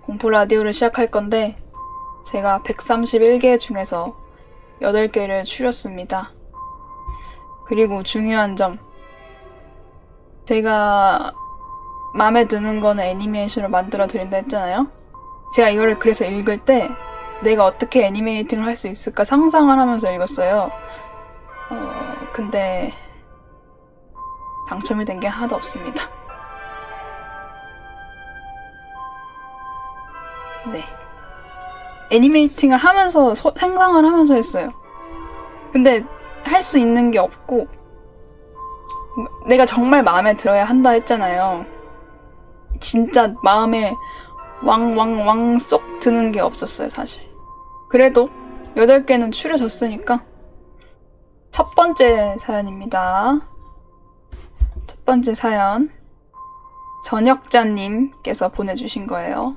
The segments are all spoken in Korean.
공포 라디오를 시작할 건데 제가 131개 중에서 8개를 추렸습니다. 그리고 중요한 점, 제가 마음에 드는 거는 애니메이션을 만들어 드린다 했잖아요. 제가 이거를 그래서 읽을 때 내가 어떻게 애니메이팅을 할 수 있을까 상상을 하면서 읽었어요. 근데 당첨이 된 게 하나도 없습니다. 네. 애니메이팅을 하면서 생각을 하면서 했어요. 근데 할 수 있는 게 없고 내가 정말 마음에 들어야 한다 했잖아요. 진짜 마음에 왕 쏙 드는 게 없었어요, 사실. 그래도 8개는 추려졌으니까 첫 번째 사연입니다. 첫 번째 사연, 전역자님께서 보내주신 거예요.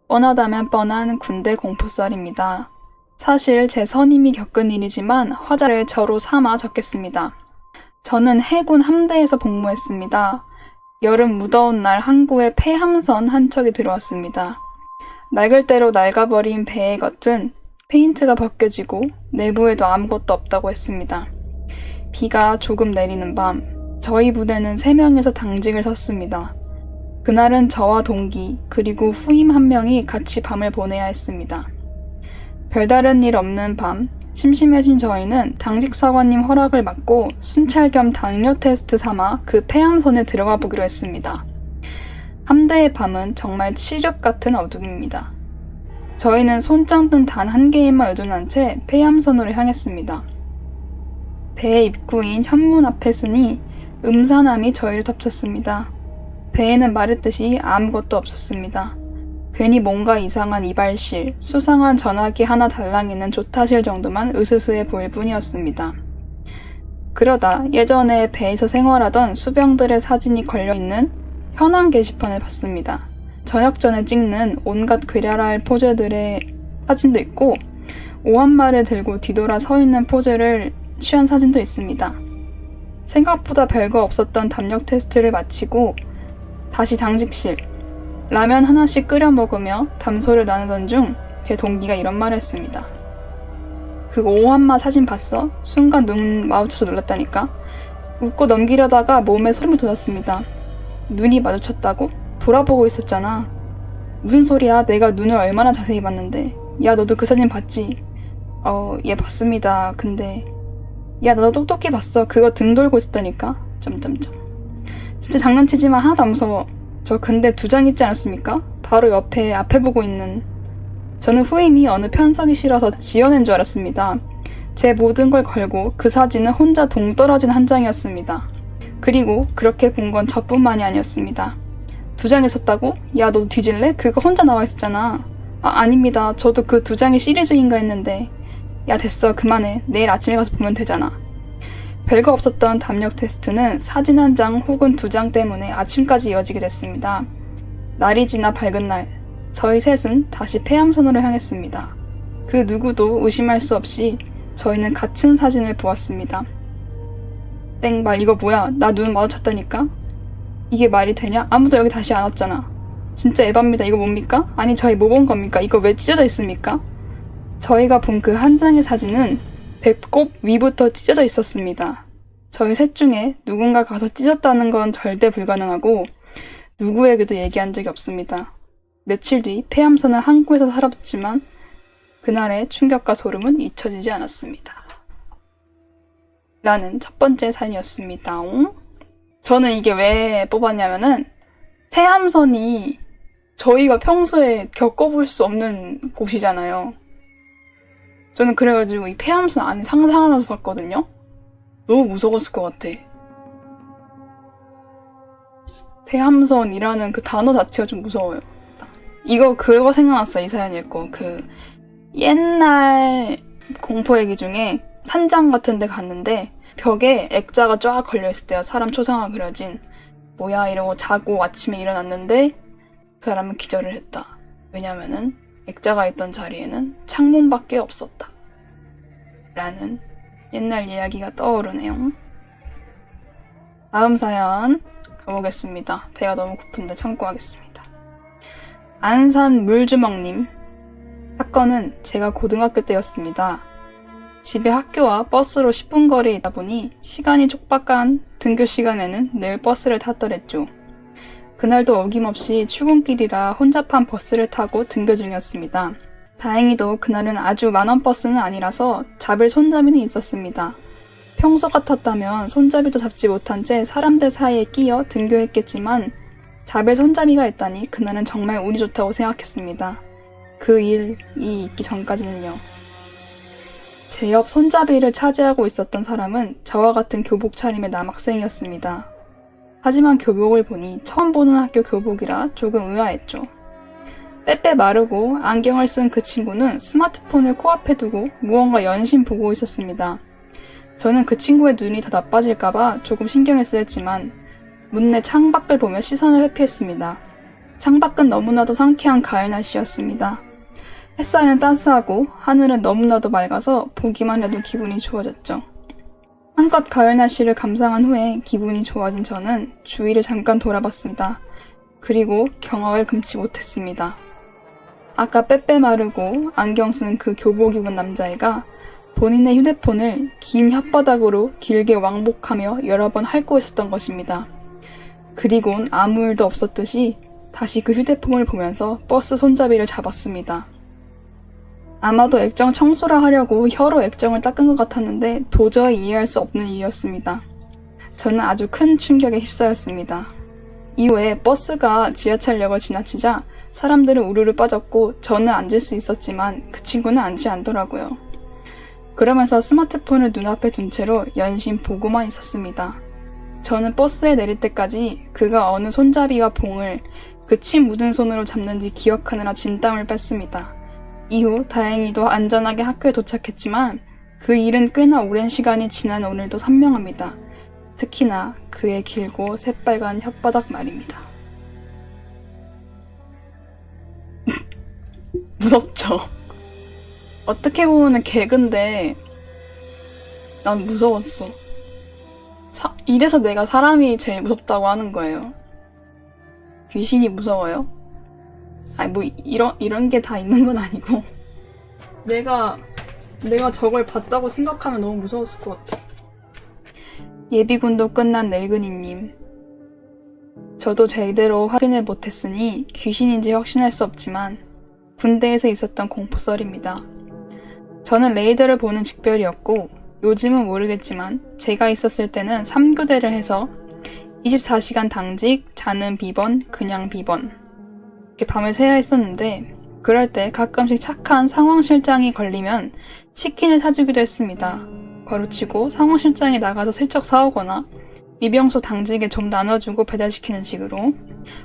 뻔하다면 뻔한 군대 공포썰입니다. 사실 제 선임이 겪은 일이지만 화자를 저로 삼아 적겠습니다. 저는 해군 함대에서 복무했습니다. 여름 무더운 날 항구에 폐함선 한 척이 들어왔습니다. 낡을 대로 낡아버린 배의 겉은 페인트가 벗겨지고 내부에도 아무것도 없다고 했습니다. 비가 조금 내리는 밤, 저희 부대는 3명에서 당직을 섰습니다. 그날은 저와 동기, 그리고 후임 1명이 같이 밤을 보내야 했습니다. 별다른 일 없는 밤, 심심해진 저희는 당직 사관님 허락을 받고 순찰 겸 당뇨 테스트 삼아 그 폐함선에 들어가 보기로 했습니다. 함대의 밤은 정말 칠흑 같은 어둠입니다. 저희는 손장 뜬 단 한 개에만 의존한 채 폐함선으로 향했습니다. 배의 입구인 현문 앞에 서니 음산함이 저희를 덮쳤습니다. 배에는 말했듯이 아무것도 없었습니다. 괜히 뭔가 이상한 이발실, 수상한 전화기 하나 달랑이는 조타실 정도만 으스스해 보일 뿐이었습니다. 그러다 예전에 배에서 생활하던 수병들의 사진이 걸려있는 현황 게시판을 봤습니다. 저녁 전에 찍는 온갖 괴랄할 포즈들의 사진도 있고 오한말을 들고 뒤돌아 서 있는 포즈를 취한 사진도 있습니다. 생각보다 별거 없었던 담력 테스트를 마치고 다시 당직실, 라면 하나씩 끓여 먹으며 담소를 나누던 중 제 동기가 이런 말을 했습니다. 그거 오한마 사진 봤어? 순간 눈 마주쳐서 놀랐다니까? 웃고 넘기려다가 몸에 소름이 돋았습니다. 눈이 마주쳤다고? 돌아보고 있었잖아. 무슨 소리야? 내가 눈을 얼마나 자세히 봤는데. 야, 너도 그 사진 봤지? 예, 봤습니다. 근데 야, 나도 똑똑히 봤어. 그거 등 돌고 있었다니까? 진짜 장난치지만 하나도 안 무서워. 저 근데 2장 있지 않았습니까? 바로 옆에 앞에 보고 있는. 저는 후임이 어느 편석이 싫어서 지어낸 줄 알았습니다. 제 모든 걸 걸고 그 사진은 혼자 동떨어진 한 장이었습니다. 그리고 그렇게 본 건 저뿐만이 아니었습니다. 2장 있었다고? 야, 너도 뒤질래? 그거 혼자 나와 있었잖아. 아닙니다. 저도 그 2장이 시리즈인가 했는데. 야, 됐어. 그만해. 내일 아침에 가서 보면 되잖아. 별거 없었던 담력 테스트는 사진 1장 혹은 2장 때문에 아침까지 이어지게 됐습니다. 날이 지나 밝은 날, 저희 셋은 다시 폐함선으로 향했습니다. 그 누구도 의심할 수 없이 저희는 같은 사진을 보았습니다. 땡말, 이거 뭐야? 나 눈 마주쳤다니까? 이게 말이 되냐? 아무도 여기 다시 안 왔잖아. 진짜 에바입니다. 이거 뭡니까? 아니, 저희 뭐 본 겁니까? 이거 왜 찢어져 있습니까? 저희가 본 그 한 장의 사진은 배꼽 위부터 찢어져 있었습니다. 저희 셋 중에 누군가 가서 찢었다는 건 절대 불가능하고 누구에게도 얘기한 적이 없습니다. 며칠 뒤 폐함선은 항구에서 사라졌지만 그날의 충격과 소름은 잊혀지지 않았습니다. 라는 첫 번째 사연이었습니다. 저는 이게 왜 뽑았냐면은 폐함선이 저희가 평소에 겪어볼 수 없는 곳이잖아요. 저는 그래가지고 이 폐함선 안에 상상하면서 봤거든요. 너무 무서웠을 것 같아. 폐함선이라는 그 단어 자체가 좀 무서워요. 그거 생각났어. 이 사연 읽고. 그 옛날 공포 얘기 중에 산장 같은 데 갔는데 벽에 액자가 쫙 걸려있을 때요. 사람 초상화 그려진. 뭐야 이러고 자고 아침에 일어났는데 그 사람은 기절을 했다. 왜냐면은 액자가 있던 자리에는 창문밖에 없었다. 라는 옛날 이야기가 떠오르네요. 다음 사연 가보겠습니다. 배가 너무 고픈데 참고 하겠습니다. 안산 물주먹님. 사건은 제가 고등학교 때였습니다. 집에 학교와 버스로 10분 거리에 있다 보니 시간이 촉박한 등교 시간에는 늘 버스를 탔더랬죠. 그날도 어김없이 출근길이라 혼잡한 버스를 타고 등교 중이었습니다. 다행히도 그날은 아주 만원 버스는 아니라서 잡을 손잡이는 있었습니다. 평소 같았다면 손잡이도 잡지 못한 채 사람들 사이에 끼어 등교했겠지만 잡을 손잡이가 있다니 그날은 정말 운이 좋다고 생각했습니다. 그 일이 있기 전까지는요. 제 옆 손잡이를 차지하고 있었던 사람은 저와 같은 교복 차림의 남학생이었습니다. 하지만 교복을 보니 처음 보는 학교 교복이라 조금 의아했죠. 빼빼 마르고 안경을 쓴 그 친구는 스마트폰을 코앞에 두고 무언가 연신 보고 있었습니다. 저는 그 친구의 눈이 더 나빠질까봐 조금 신경을 쓰였지만 문내 창밖을 보며 시선을 회피했습니다. 창밖은 너무나도 상쾌한 가을 날씨였습니다. 햇살은 따스하고 하늘은 너무나도 맑아서 보기만 해도 기분이 좋아졌죠. 한껏 가을 날씨를 감상한 후에 기분이 좋아진 저는 주위를 잠깐 돌아봤습니다. 그리고 경악을 금치 못했습니다. 아까 빼빼 마르고 안경 쓴 그 교복 입은 남자애가 본인의 휴대폰을 긴 혓바닥으로 길게 왕복하며 여러 번 핥고 있었던 것입니다. 그리곤 아무 일도 없었듯이 다시 그 휴대폰을 보면서 버스 손잡이를 잡았습니다. 아마도 액정 청소를 하려고 혀로 액정을 닦은 것 같았는데 도저히 이해할 수 없는 일이었습니다. 저는 아주 큰 충격에 휩싸였습니다. 이후에 버스가 지하철역을 지나치자 사람들은 우르르 빠졌고 저는 앉을 수 있었지만 그 친구는 앉지 않더라고요. 그러면서 스마트폰을 눈앞에 둔 채로 연신 보고만 있었습니다. 저는 버스에 내릴 때까지 그가 어느 손잡이와 봉을 그 침 묻은 손으로 잡는지 기억하느라 진땀을 뺐습니다. 이후 다행히도 안전하게 학교에 도착했지만 그 일은 꽤나 오랜 시간이 지난 오늘도 선명합니다. 특히나 그의 길고 새빨간 혓바닥 말입니다. 무섭죠? 어떻게 보면은 개그인데 난 무서웠어. 이래서 내가 사람이 제일 무섭다고 하는 거예요. 귀신이 무서워요? 아니 뭐 이런 게 다 있는 건 아니고 내가 저걸 봤다고 생각하면 너무 무서웠을 것 같아. 예비군도 끝난 늙은이님. 저도 제대로 확인을 못했으니 귀신인지 확신할 수 없지만 군대에서 있었던 공포썰입니다. 저는 레이더를 보는 직별이었고 요즘은 모르겠지만 제가 있었을 때는 3교대를 해서 24시간 당직, 자는 비번, 그냥 비번 이렇게 밤을 새야 했었는데 그럴 때 가끔씩 착한 상황실장이 걸리면 치킨을 사주기도 했습니다. 거루치고 상황실장이 나가서 슬쩍 사오거나 위병소 당직에 좀 나눠주고 배달시키는 식으로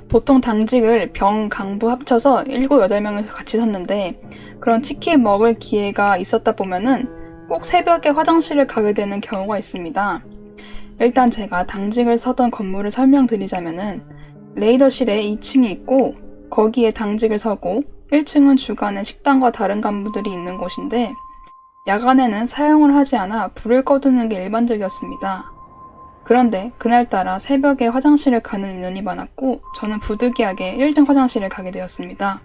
보통 당직을 병, 강부 합쳐서 7, 8명에서 같이 샀는데 그런 치킨 먹을 기회가 있었다 보면은 꼭 새벽에 화장실을 가게 되는 경우가 있습니다. 일단 제가 당직을 서던 건물을 설명드리자면은 레이더실에 2층이 있고 거기에 당직을 서고 1층은 주간에 식당과 다른 간부들이 있는 곳인데 야간에는 사용을 하지 않아 불을 꺼두는 게 일반적이었습니다. 그런데 그날따라 새벽에 화장실을 가는 인원이 많았고 저는 부득이하게 1등 화장실을 가게 되었습니다.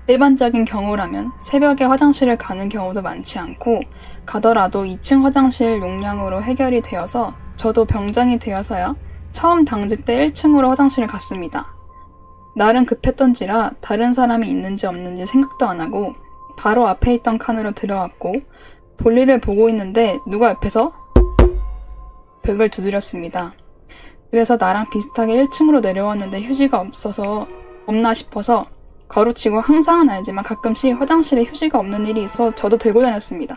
일반적인 경우라면 새벽에 화장실을 가는 경우도 많지 않고 가더라도 2층 화장실 용량으로 해결이 되어서 저도 병장이 되어서야 처음 당직 때 1층으로 화장실을 갔습니다. 날은 급했던지라 다른 사람이 있는지 없는지 생각도 안 하고 바로 앞에 있던 칸으로 들어왔고 볼일을 보고 있는데 누가 옆에서 벽을 두드렸습니다. 그래서 나랑 비슷하게 1층으로 내려왔는데 휴지가 없나 싶어서 거루치고 항상은 알지만 가끔씩 화장실에 휴지가 없는 일이 있어 저도 들고 다녔습니다.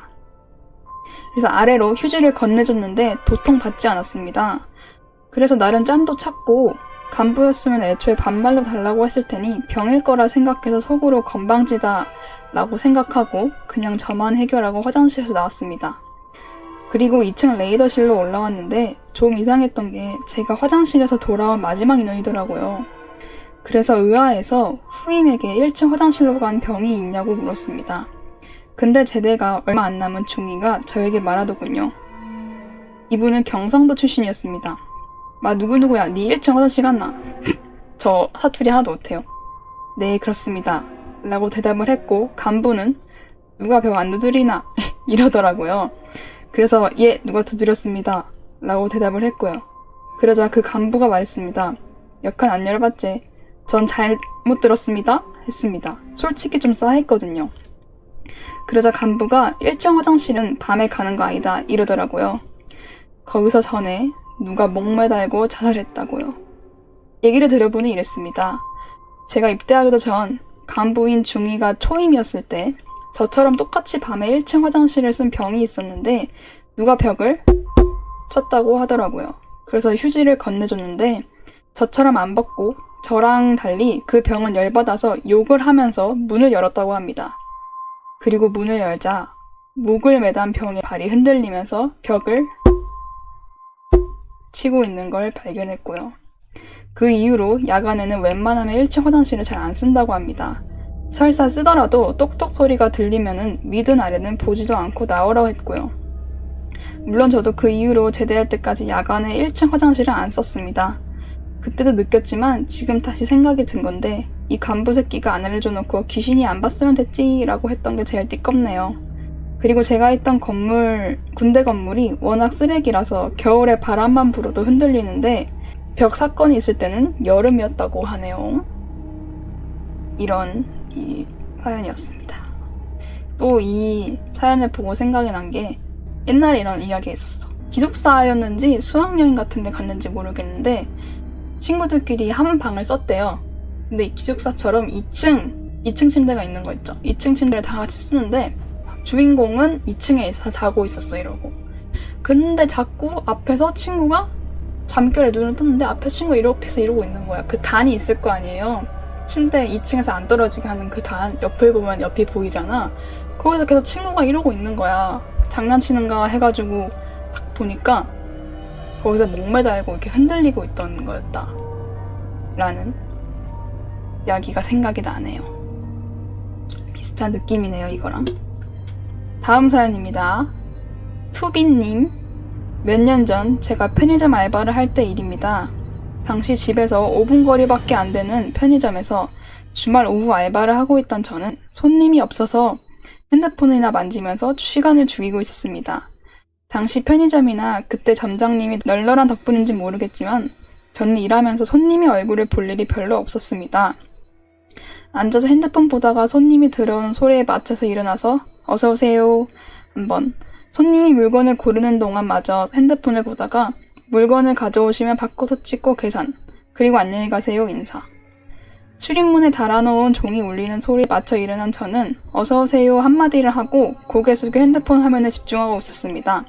그래서 아래로 휴지를 건네줬는데 도통 받지 않았습니다. 그래서 날은 짬도 찼고 간부였으면 애초에 반말로 달라고 했을 테니 병일 거라 생각해서 속으로 건방지다 라고 생각하고 그냥 저만 해결하고 화장실에서 나왔습니다. 그리고 2층 레이더실로 올라왔는데 좀 이상했던 게 제가 화장실에서 돌아온 마지막 인원이더라고요. 그래서 의아해서 후임에게 1층 화장실로 간 병이 있냐고 물었습니다. 근데 제대가 얼마 안 남은 중이가 저에게 말하더군요. 이분은 경상도 출신이었습니다. 막 누구누구야 니 1층 화장실 갔나? 저 사투리 하나도 못해요. 네, 그렇습니다. 라고 대답을 했고 간부는 누가 벽 안 두드리나 이러더라고요. 그래서 예, 누가 두드렸습니다. 라고 대답을 했고요. 그러자 그 간부가 말했습니다. 여칸 안 열어봤지? 전 잘못 들었습니다. 했습니다. 솔직히 좀 싸했거든요. 그러자 간부가 1층 화장실은 밤에 가는 거 아니다 이러더라고요. 거기서 전에 누가 목 매달고 자살했다고요. 얘기를 들어보니 이랬습니다. 제가 입대하기도 전 간부인 중2가 초임이었을 때 저처럼 똑같이 밤에 1층 화장실을 쓴 병이 있었는데 누가 벽을 쳤다고 하더라고요. 그래서 휴지를 건네줬는데 저처럼 안 벗고 저랑 달리 그 병은 열받아서 욕을 하면서 문을 열었다고 합니다. 그리고 문을 열자 목을 매단 병의 발이 흔들리면서 벽을 치고 있는 걸 발견했고요. 그 이후로 야간에는 웬만하면 1층 화장실을 잘 안 쓴다고 합니다. 설사 쓰더라도 똑똑 소리가 들리면은 위든 아래는 보지도 않고 나오라고 했고요. 물론 저도 그 이후로 제대할 때까지 야간에 1층 화장실을 안 썼습니다. 그때도 느꼈지만 지금 다시 생각이 든 건데 이 간부 새끼가 안 알려줘놓고 귀신이 안 봤으면 됐지라고 했던 게 제일 띠껍네요. 그리고 제가 있던 건물, 군대 건물이 워낙 쓰레기라서 겨울에 바람만 불어도 흔들리는데 벽 사건이 있을 때는 여름이었다고 하네요. 이런 이 사연이었습니다. 또 이 사연을 보고 생각이 난 게 옛날에 이런 이야기가 있었어. 기숙사였는지 수학여행 같은 데 갔는지 모르겠는데 친구들끼리 한 방을 썼대요. 근데 이 기숙사처럼 2층 침대가 있는 거 있죠. 2층 침대를 다 같이 쓰는데 주인공은 2층에 자고 있었어 이러고. 근데 자꾸 앞에서 친구가 잠결에 눈을 떴는데 앞에 친구가 이렇게 이러고 있는 거야. 그 단이 있을 거 아니에요. 침대 2층에서 안 떨어지게 하는 그 단, 옆을 보면 옆이 보이잖아. 거기서 계속 친구가 이러고 있는 거야. 장난치는가 해가지고 딱 보니까 거기서 목 매달고 이렇게 흔들리고 있던 거였다 라는 이야기가 생각이 나네요. 비슷한 느낌이네요, 이거랑. 다음 사연입니다. 투비님, 몇 년 전 제가 편의점 알바를 할 때 일입니다. 당시 집에서 5분 거리밖에 안 되는 편의점에서 주말 오후 알바를 하고 있던 저는 손님이 없어서 핸드폰이나 만지면서 시간을 죽이고 있었습니다. 당시 편의점이나 그때 점장님이 널널한 덕분인지 모르겠지만 저는 일하면서 손님의 얼굴을 볼 일이 별로 없었습니다. 앉아서 핸드폰 보다가 손님이 들어오는 소리에 맞춰서 일어나서 어서 오세요 한번, 손님이 물건을 고르는 동안마저 핸드폰을 보다가 물건을 가져오시면 바꿔서 찍고 계산, 그리고 안녕히 가세요 인사. 출입문에 달아놓은 종이 울리는 소리에 맞춰 일어난 저는 어서 오세요 한마디를 하고 고개 숙여 핸드폰 화면에 집중하고 있었습니다.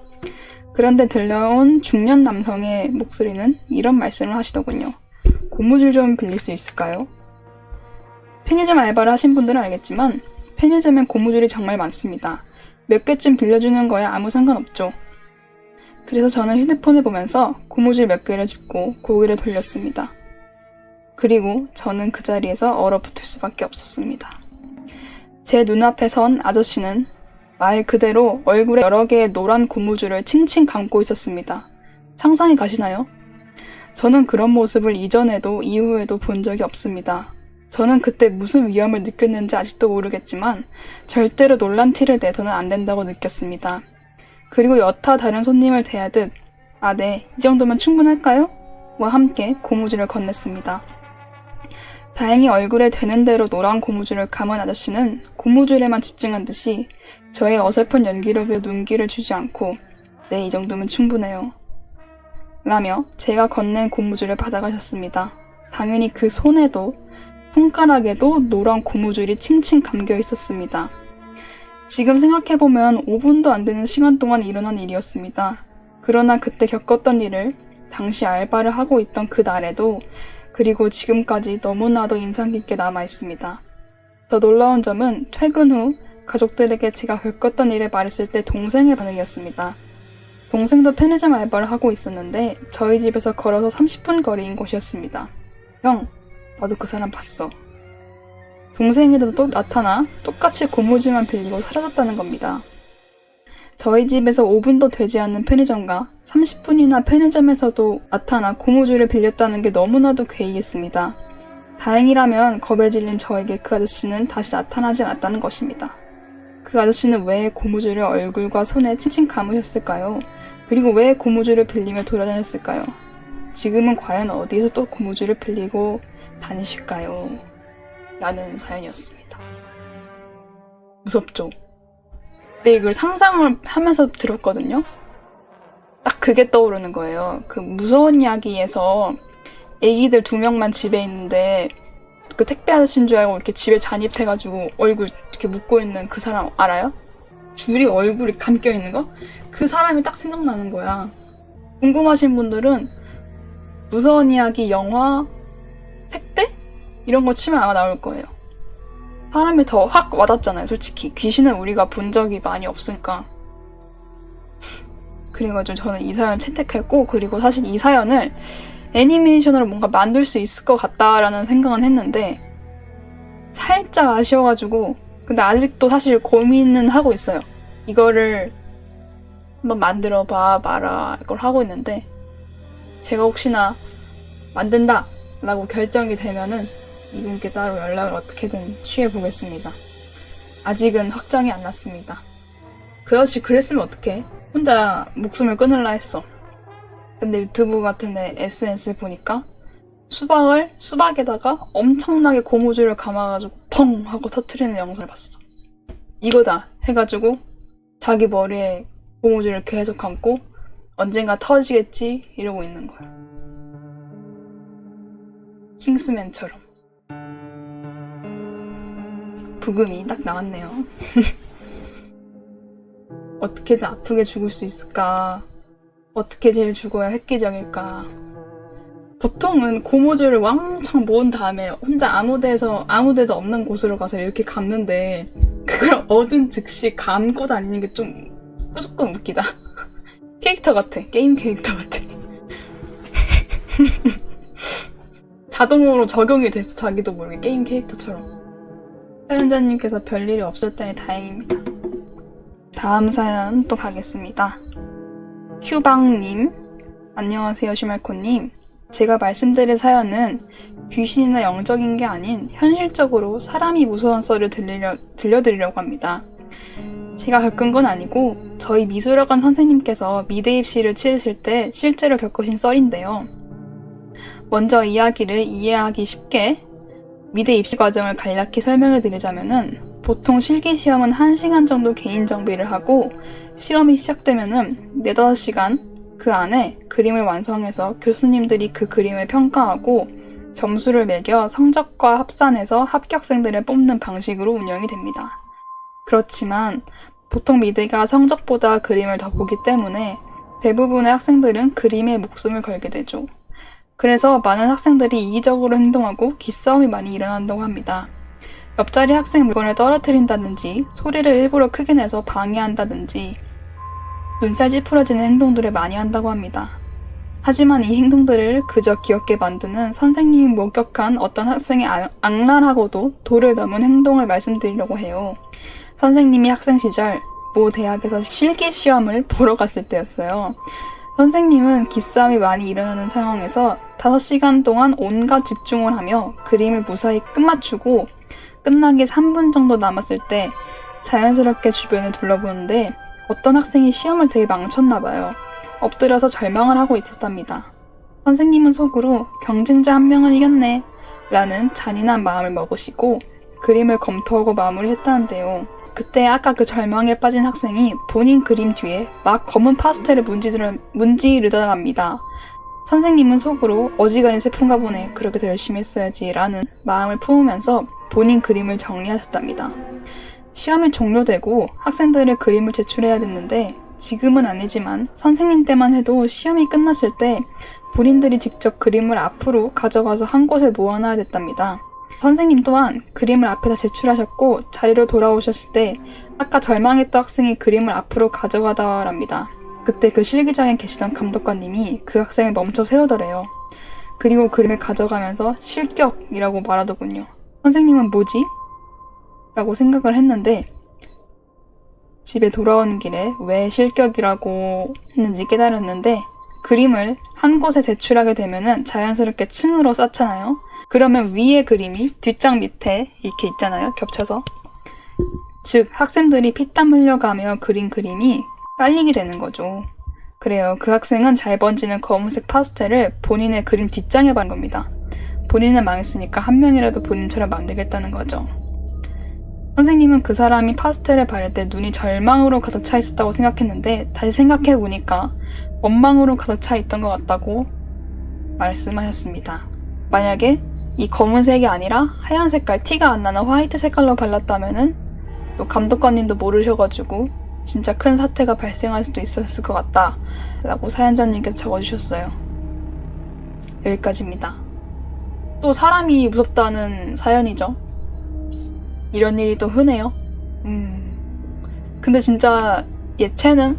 그런데 들려온 중년 남성의 목소리는 이런 말씀을 하시더군요. 고무줄 좀 빌릴 수 있을까요? 편의점 알바를 하신 분들은 알겠지만 편의점엔 고무줄이 정말 많습니다. 몇 개쯤 빌려주는 거야 아무 상관없죠. 그래서 저는 휴대폰을 보면서 고무줄 몇 개를 짚고 고개를 돌렸습니다. 그리고 저는 그 자리에서 얼어붙을 수밖에 없었습니다. 제 눈앞에 선 아저씨는 말 그대로 얼굴에 여러 개의 노란 고무줄을 칭칭 감고 있었습니다. 상상이 가시나요? 저는 그런 모습을 이전에도 이후에도 본 적이 없습니다. 저는 그때 무슨 위험을 느꼈는지 아직도 모르겠지만 절대로 놀란 티를 내서는 안 된다고 느꼈습니다. 그리고 여타 다른 손님을 대하듯 아, 네, 이 정도면 충분할까요? 와 함께 고무줄을 건넸습니다. 다행히 얼굴에 되는 대로 노란 고무줄을 감은 아저씨는 고무줄에만 집중한 듯이 저의 어설픈 연기력에 눈길을 주지 않고 네, 이 정도면 충분해요 라며 제가 건넨 고무줄을 받아가셨습니다. 당연히 그 손에도 손가락에도 노란 고무줄이 칭칭 감겨 있었습니다. 지금 생각해보면 5분도 안 되는 시간 동안 일어난 일이었습니다. 그러나 그때 겪었던 일을 당시 알바를 하고 있던 그 날에도 그리고 지금까지 너무나도 인상 깊게 남아있습니다. 더 놀라운 점은 퇴근 후 가족들에게 제가 겪었던 일을 말했을 때 동생의 반응이었습니다. 동생도 편의점 알바를 하고 있었는데 저희 집에서 걸어서 30분 거리인 곳이었습니다. 형, 나도 그 사람 봤어. 동생에도 또 나타나 똑같이 고무줄만 빌리고 사라졌다는 겁니다. 저희 집에서 5분도 되지 않는 편의점과 30분이나 편의점에서도 나타나 고무줄을 빌렸다는 게 너무나도 괴이했습니다. 다행이라면 겁에 질린 저에게 그 아저씨는 다시 나타나지 않았다는 것입니다. 그 아저씨는 왜 고무줄을 얼굴과 손에 칭칭 감으셨을까요? 그리고 왜 고무줄을 빌리며 돌아다녔을까요? 지금은 과연 어디에서 또 고무줄을 빌리고 다니실까요? 라는 사연이었습니다. 무섭죠? 근데 이걸 상상을 하면서 들었거든요? 딱 그게 떠오르는 거예요. 그 무서운 이야기에서 애기들 2명만 집에 있는데 그 택배 아저씨인 줄 알고 이렇게 집에 잔입해가지고 얼굴 이렇게 묶고 있는 그 사람 알아요? 줄이 얼굴이 감겨 있는 거? 그 사람이 딱 생각나는 거야. 궁금하신 분들은 무서운 이야기 영화 택배? 이런 거 치면 아마 나올 거예요. 사람이 더 확 와닿잖아요, 솔직히. 귀신은 우리가 본 적이 많이 없으니까. 그래가지고 저는 이 사연을 채택했고, 그리고 사실 이 사연을 애니메이션으로 뭔가 만들 수 있을 것 같다라는 생각은 했는데 살짝 아쉬워가지고, 근데 아직도 사실 고민은 하고 있어요. 이거를 한번 만들어봐 마라 이걸 하고 있는데, 제가 혹시나 만든다 라고 결정이 되면은 이분께 따로 연락을 어떻게든 취해보겠습니다. 아직은 확정이 안 났습니다. 그 아저씨 그랬으면 어떡해? 혼자 목숨을 끊을라 했어. 근데 유튜브 같은 데 SNS를 보니까 수박에다가 엄청나게 고무줄을 감아가지고 펑 하고 터트리는 영상을 봤어. 이거다 해가지고 자기 머리에 고무줄을 계속 감고 언젠가 터지겠지 이러고 있는 거야. 킹스맨처럼. 부금이 딱 나왔네요. 어떻게든 아프게 죽을 수 있을까? 어떻게 제일 죽어야 획기적일까? 보통은 고무줄을 왕창 모은 다음에 혼자 아무 데도 없는 곳으로 가서 이렇게 감는데 그걸 얻은 즉시 감고 다니는 게 조금 웃기다. 캐릭터 같아. 게임 캐릭터 같아. 자동으로 적용이 됐어. 자기도 모르게 게임 캐릭터처럼. 사연자님께서 별일이 없었다니 다행입니다. 다음 사연 또 가겠습니다. 큐방님, 안녕하세요 슈말코님. 제가 말씀드릴 사연은 귀신이나 영적인 게 아닌 현실적으로 사람이 무서운 썰을 들려드리려고 합니다. 제가 겪은 건 아니고 저희 미술학원 선생님께서 미대 입시를 치르실 때 실제로 겪으신 썰인데요. 먼저 이야기를 이해하기 쉽게 미대 입시 과정을 간략히 설명해 드리자면은 보통 실기시험은 1시간 정도 개인 정비를 하고 시험이 시작되면은 4-5시간 그 안에 그림을 완성해서 교수님들이 그 그림을 평가하고 점수를 매겨 성적과 합산해서 합격생들을 뽑는 방식으로 운영이 됩니다. 그렇지만 보통 미대가 성적보다 그림을 더 보기 때문에 대부분의 학생들은 그림에 목숨을 걸게 되죠. 그래서 많은 학생들이 이기적으로 행동하고 기싸움이 많이 일어난다고 합니다. 옆자리 학생 물건을 떨어뜨린다든지 소리를 일부러 크게 내서 방해한다든지 눈살 찌푸려지는 행동들을 많이 한다고 합니다. 하지만 이 행동들을 그저 귀엽게 만드는 선생님이 목격한 어떤 학생의 악랄하고도 도를 넘은 행동을 말씀드리려고 해요. 선생님이 학생 시절 모 대학에서 실기시험을 보러 갔을 때였어요. 선생님은 기싸움이 많이 일어나는 상황에서 5시간 동안 온갖 집중을 하며 그림을 무사히 끝마치고 끝나기 3분 정도 남았을 때 자연스럽게 주변을 둘러보는데 어떤 학생이 시험을 되게 망쳤나봐요. 엎드려서 절망을 하고 있었답니다. 선생님은 속으로 경쟁자 한 명은 이겼네 라는 잔인한 마음을 먹으시고 그림을 검토하고 마무리했다는데요. 그때 아까 그 절망에 빠진 학생이 본인 그림 뒤에 막 검은 파스텔을 문지르더랍니다. 선생님은 속으로 어지간히 슬픈가 보네, 그렇게 더 열심히 했어야지 라는 마음을 품으면서 본인 그림을 정리하셨답니다. 시험이 종료되고 학생들의 그림을 제출해야 됐는데 지금은 아니지만 선생님 때만 해도 시험이 끝났을 때 본인들이 직접 그림을 앞으로 가져가서 한 곳에 모아놔야 됐답니다. 선생님 또한 그림을 앞에다 제출하셨고 자리로 돌아오셨을 때 아까 절망했던 학생이 그림을 앞으로 가져가더랍니다. 그때 그 실기장에 계시던 감독관님이 그 학생을 멈춰 세우더래요. 그리고 그림을 가져가면서 실격이라고 말하더군요. 선생님은 뭐지? 라고 생각을 했는데 집에 돌아오는 길에 왜 실격이라고 했는지 깨달았는데 그림을 한 곳에 제출하게 되면은 자연스럽게 층으로 쌓잖아요. 그러면 위에 그림이 뒷장 밑에 이렇게 있잖아요. 겹쳐서. 즉 학생들이 피땀 흘려가며 그린 그림이 깔리게 되는 거죠. 그래요. 그 학생은 잘 번지는 검은색 파스텔을 본인의 그림 뒷장에 바른 겁니다. 본인은 망했으니까 한 명이라도 본인처럼 만들겠다는 거죠. 선생님은 그 사람이 파스텔을 바를 때 눈이 절망으로 가득 차 있었다고 생각했는데 다시 생각해보니까 원망으로 가득 차 있던 것 같다고 말씀하셨습니다. 만약에 이 검은색이 아니라 하얀 색깔, 티가 안 나는 화이트 색깔로 발랐다면은 또 감독관님도 모르셔가지고 진짜 큰 사태가 발생할 수도 있었을 것 같다 라고 사연자님께서 적어주셨어요. 여기까지입니다. 또 사람이 무섭다는 사연이죠. 이런 일이 또 흔해요. 근데 진짜 예체능,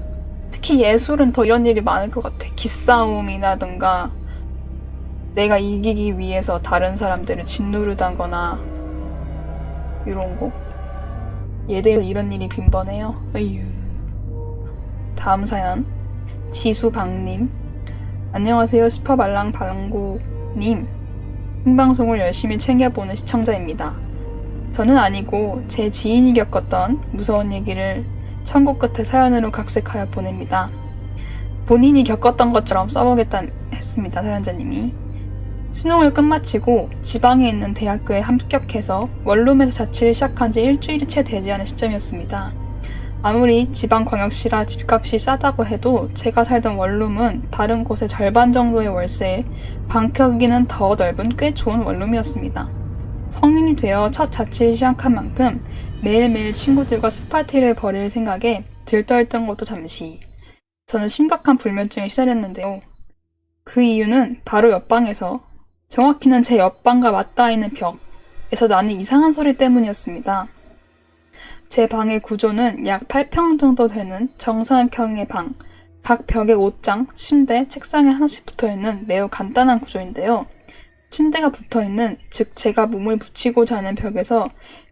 특히 예술은 더 이런 일이 많을 것 같아. 기싸움이라든가 내가 이기기 위해서 다른 사람들을 짓누르다거나 이런 거. 예대에서 이런 일이 빈번해요. 어휴. 다음 사연. 지수방님. 안녕하세요. 슈퍼말랑 방구님. 생방송을 열심히 챙겨보는 시청자입니다. 저는 아니고 제 지인이 겪었던 무서운 얘기를 천국 끝에 사연으로 각색하여 보냅니다. 본인이 겪었던 것처럼 써보겠다 했습니다. 사연자님이. 수능을 끝마치고 지방에 있는 대학교에 합격해서 원룸에서 자취를 시작한 지 일주일이 채 되지 않은 시점이었습니다. 아무리 지방광역시라 집값이 싸다고 해도 제가 살던 원룸은 다른 곳의 절반 정도의 월세에 방 크기는 더 넓은 꽤 좋은 원룸이었습니다. 성인이 되어 첫 자취를 시작한 만큼 매일매일 친구들과 술파티를 벌일 생각에 들떠있던 것도 잠시. 저는 심각한 불면증에 시달렸는데요. 그 이유는 바로 옆방에서, 정확히는 제 옆방과 맞닿아 있는 벽에서 나는 이상한 소리 때문이었습니다. 제 방의 구조는 약 8평 정도 되는 정사각형의 방, 각 벽에 옷장, 침대, 책상에 하나씩 붙어있는 매우 간단한 구조인데요. 침대가 붙어있는, 즉 제가 몸을 붙이고 자는 벽에서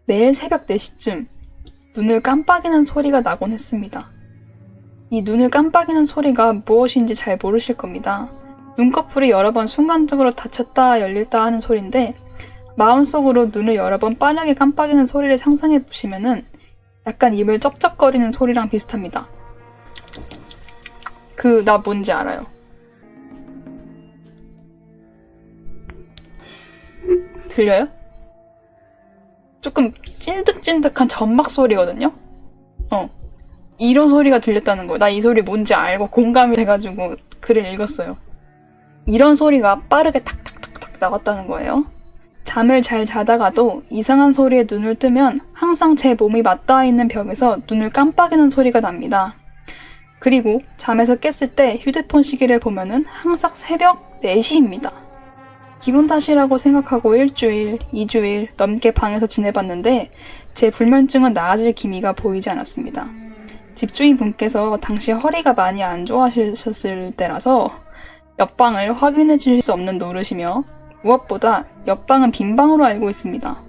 매일 새벽 4시쯤 눈을 깜빡이는 소리가 나곤 했습니다. 이 눈을 깜빡이는 소리가 무엇인지 잘 모르실 겁니다. 눈꺼풀이 여러 번 순간적으로 닫혔다 열렸다 하는 소리인데 마음속으로 눈을 여러 번 빠르게 깜빡이는 소리를 상상해 보시면은 약간 입을 쩝쩝거리는 소리랑 비슷합니다. 나 뭔지 알아요. 들려요? 조금 찐득찐득한 점막 소리거든요? 이런 소리가 들렸다는 거예요. 나 이 소리 뭔지 알고 공감이 돼가지고 글을 읽었어요. 이런 소리가 빠르게 탁탁탁탁 나왔다는 거예요. 잠을 잘 자다가도 이상한 소리에 눈을 뜨면 항상 제 몸이 맞닿아 있는 벽에서 눈을 깜빡이는 소리가 납니다. 그리고 잠에서 깼을 때 휴대폰 시계를 보면은 항상 새벽 4시입니다. 기분 탓이라고 생각하고 1주일, 2주일 넘게 방에서 지내봤는데 제 불면증은 나아질 기미가 보이지 않았습니다. 집주인분께서 당시 허리가 많이 안 좋아하셨을 때라서 옆방을 확인해 주실 수 없는 노릇이며 무엇보다 옆방은 빈방으로 알고 있습니다.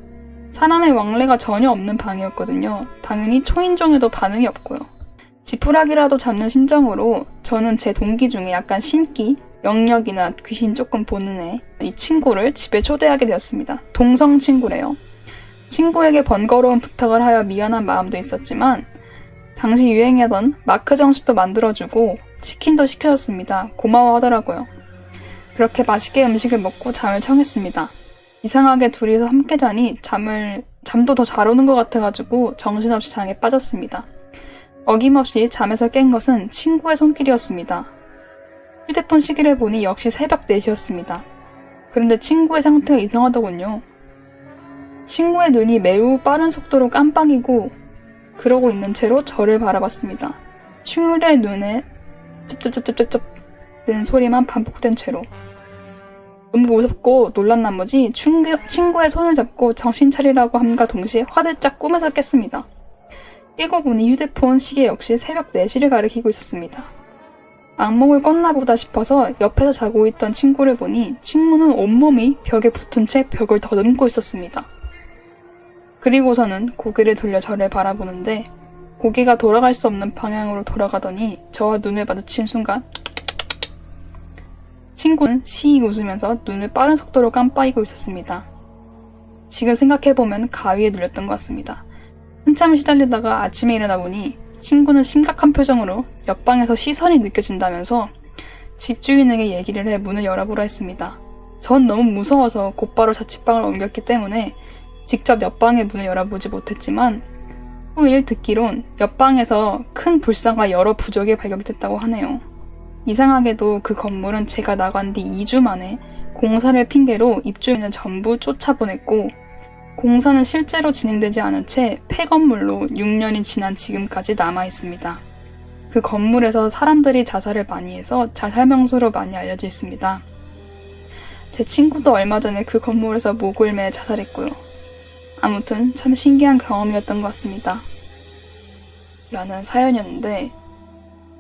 사람의 왕래가 전혀 없는 방이었거든요. 당연히 초인종에도 반응이 없고요. 지푸라기라도 잡는 심정으로 저는 제 동기 중에 약간 신기, 영역이나 귀신 조금 보는 이 친구를 집에 초대하게 되었습니다. 동성 친구래요. 친구에게 번거로운 부탁을 하여 미안한 마음도 있었지만 당시 유행하던 마크 정식도 만들어주고 치킨도 시켜줬습니다. 고마워하더라고요. 그렇게 맛있게 음식을 먹고 잠을 청했습니다. 이상하게 둘이서 함께 자니 잠도 더 잘 오는 것 같아가지고 정신없이 장에 빠졌습니다. 어김없이 잠에서 깬 것은 친구의 손길이었습니다. 휴대폰 시계를 보니 역시 새벽 4시였습니다. 그런데 친구의 상태가 이상하더군요. 친구의 눈이 매우 빠른 속도로 깜빡이고 그러고 있는 채로 저를 바라봤습니다. 친구의 눈에 찝찝찝찝찝 는 소리만 반복된 채로. 너무 무섭고 놀란 나머지 친구의 손을 잡고 정신 차리라고 함과 동시에 화들짝 꿈에서 깼습니다. 깨고 보니 휴대폰 시계 역시 새벽 4시를 가리키고 있었습니다. 악몽을 꿨나 보다 싶어서 옆에서 자고 있던 친구를 보니 친구는 온몸이 벽에 붙은 채 벽을 더듬고 있었습니다. 그리고서는 고개를 돌려 저를 바라보는데 고개가 돌아갈 수 없는 방향으로 돌아가더니 저와 눈을 마주친 순간 친구는 시익 웃으면서 눈을 빠른 속도로 깜빡이고 있었습니다. 지금 생각해보면 가위에 눌렸던 것 같습니다. 한참 시달리다가 아침에 일어나 보니 친구는 심각한 표정으로 옆방에서 시선이 느껴진다면서 집주인에게 얘기를 해 문을 열어보라 했습니다. 전 너무 무서워서 곧바로 자취방을 옮겼기 때문에 직접 옆방의 문을 열어보지 못했지만 후일 듣기론 옆방에서 큰 불상과 여러 부적이 발견됐다고 하네요. 이상하게도 그 건물은 제가 나간 뒤 2주 만에 공사를 핑계로 입주민을 전부 쫓아보냈고 공사는 실제로 진행되지 않은 채 폐건물로 6년이 지난 지금까지 남아있습니다. 그 건물에서 사람들이 자살을 많이 해서 자살 명소로 많이 알려져 있습니다. 제 친구도 얼마 전에 그 건물에서 목을 매 자살했고요. 아무튼 참 신기한 경험이었던 것 같습니다. 라는 사연이었는데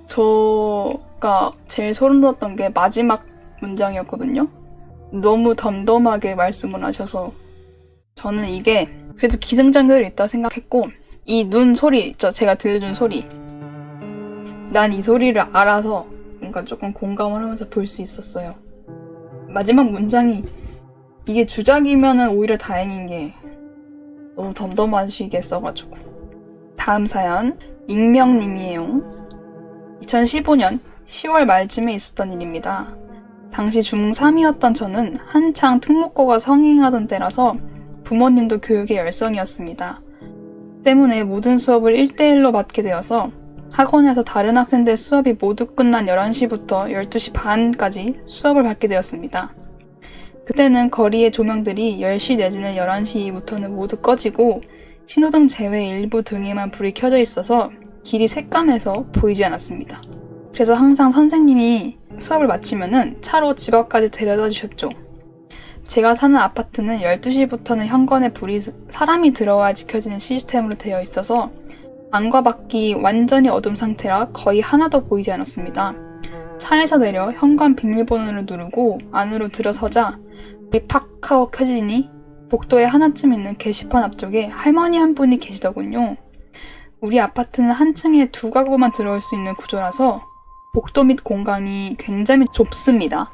저가 제일 소름 돋았던 게 마지막 문장이었거든요. 너무 덤덤하게 말씀을 하셔서 저는 이게 그래도 기승전결이 있다 생각했고 이 눈 소리 있죠? 제가 들려준 소리 난 이 소리를 알아서 뭔가 조금 공감을 하면서 볼 수 있었어요. 마지막 문장이 이게 주작이면은 오히려 다행인 게 너무 덤덤하시게 써가지고. 다음 사연 익명님이에요. 2015년 10월 말쯤에 있었던 일입니다. 당시 중3이었던 저는 한창 특목고가 성행하던 때라서 부모님도 교육에 열성이었습니다. 때문에 모든 수업을 1대1로 받게 되어서 학원에서 다른 학생들 수업이 모두 끝난 11시부터 12시 반까지 수업을 받게 되었습니다. 그때는 거리의 조명들이 10시 내지는 11시부터는 모두 꺼지고 신호등 제외 일부 등에만 불이 켜져 있어서 길이 새까매서 보이지 않았습니다. 그래서 항상 선생님이 수업을 마치면은 차로 집 앞까지 데려다 주셨죠. 제가 사는 아파트는 12시부터는 현관에 불이 사람이 들어와야 지켜지는 시스템으로 되어 있어서 안과 밖이 완전히 어두운 상태라 거의 하나도 보이지 않았습니다. 차에서 내려 현관 비밀번호를 누르고 안으로 들어서자 불이 팍 하고 켜지니 복도에 하나쯤 있는 게시판 앞쪽에 할머니 한 분이 계시더군요. 우리 아파트는 한 층에 2가구만 들어올 수 있는 구조라서 복도 및 공간이 굉장히 좁습니다.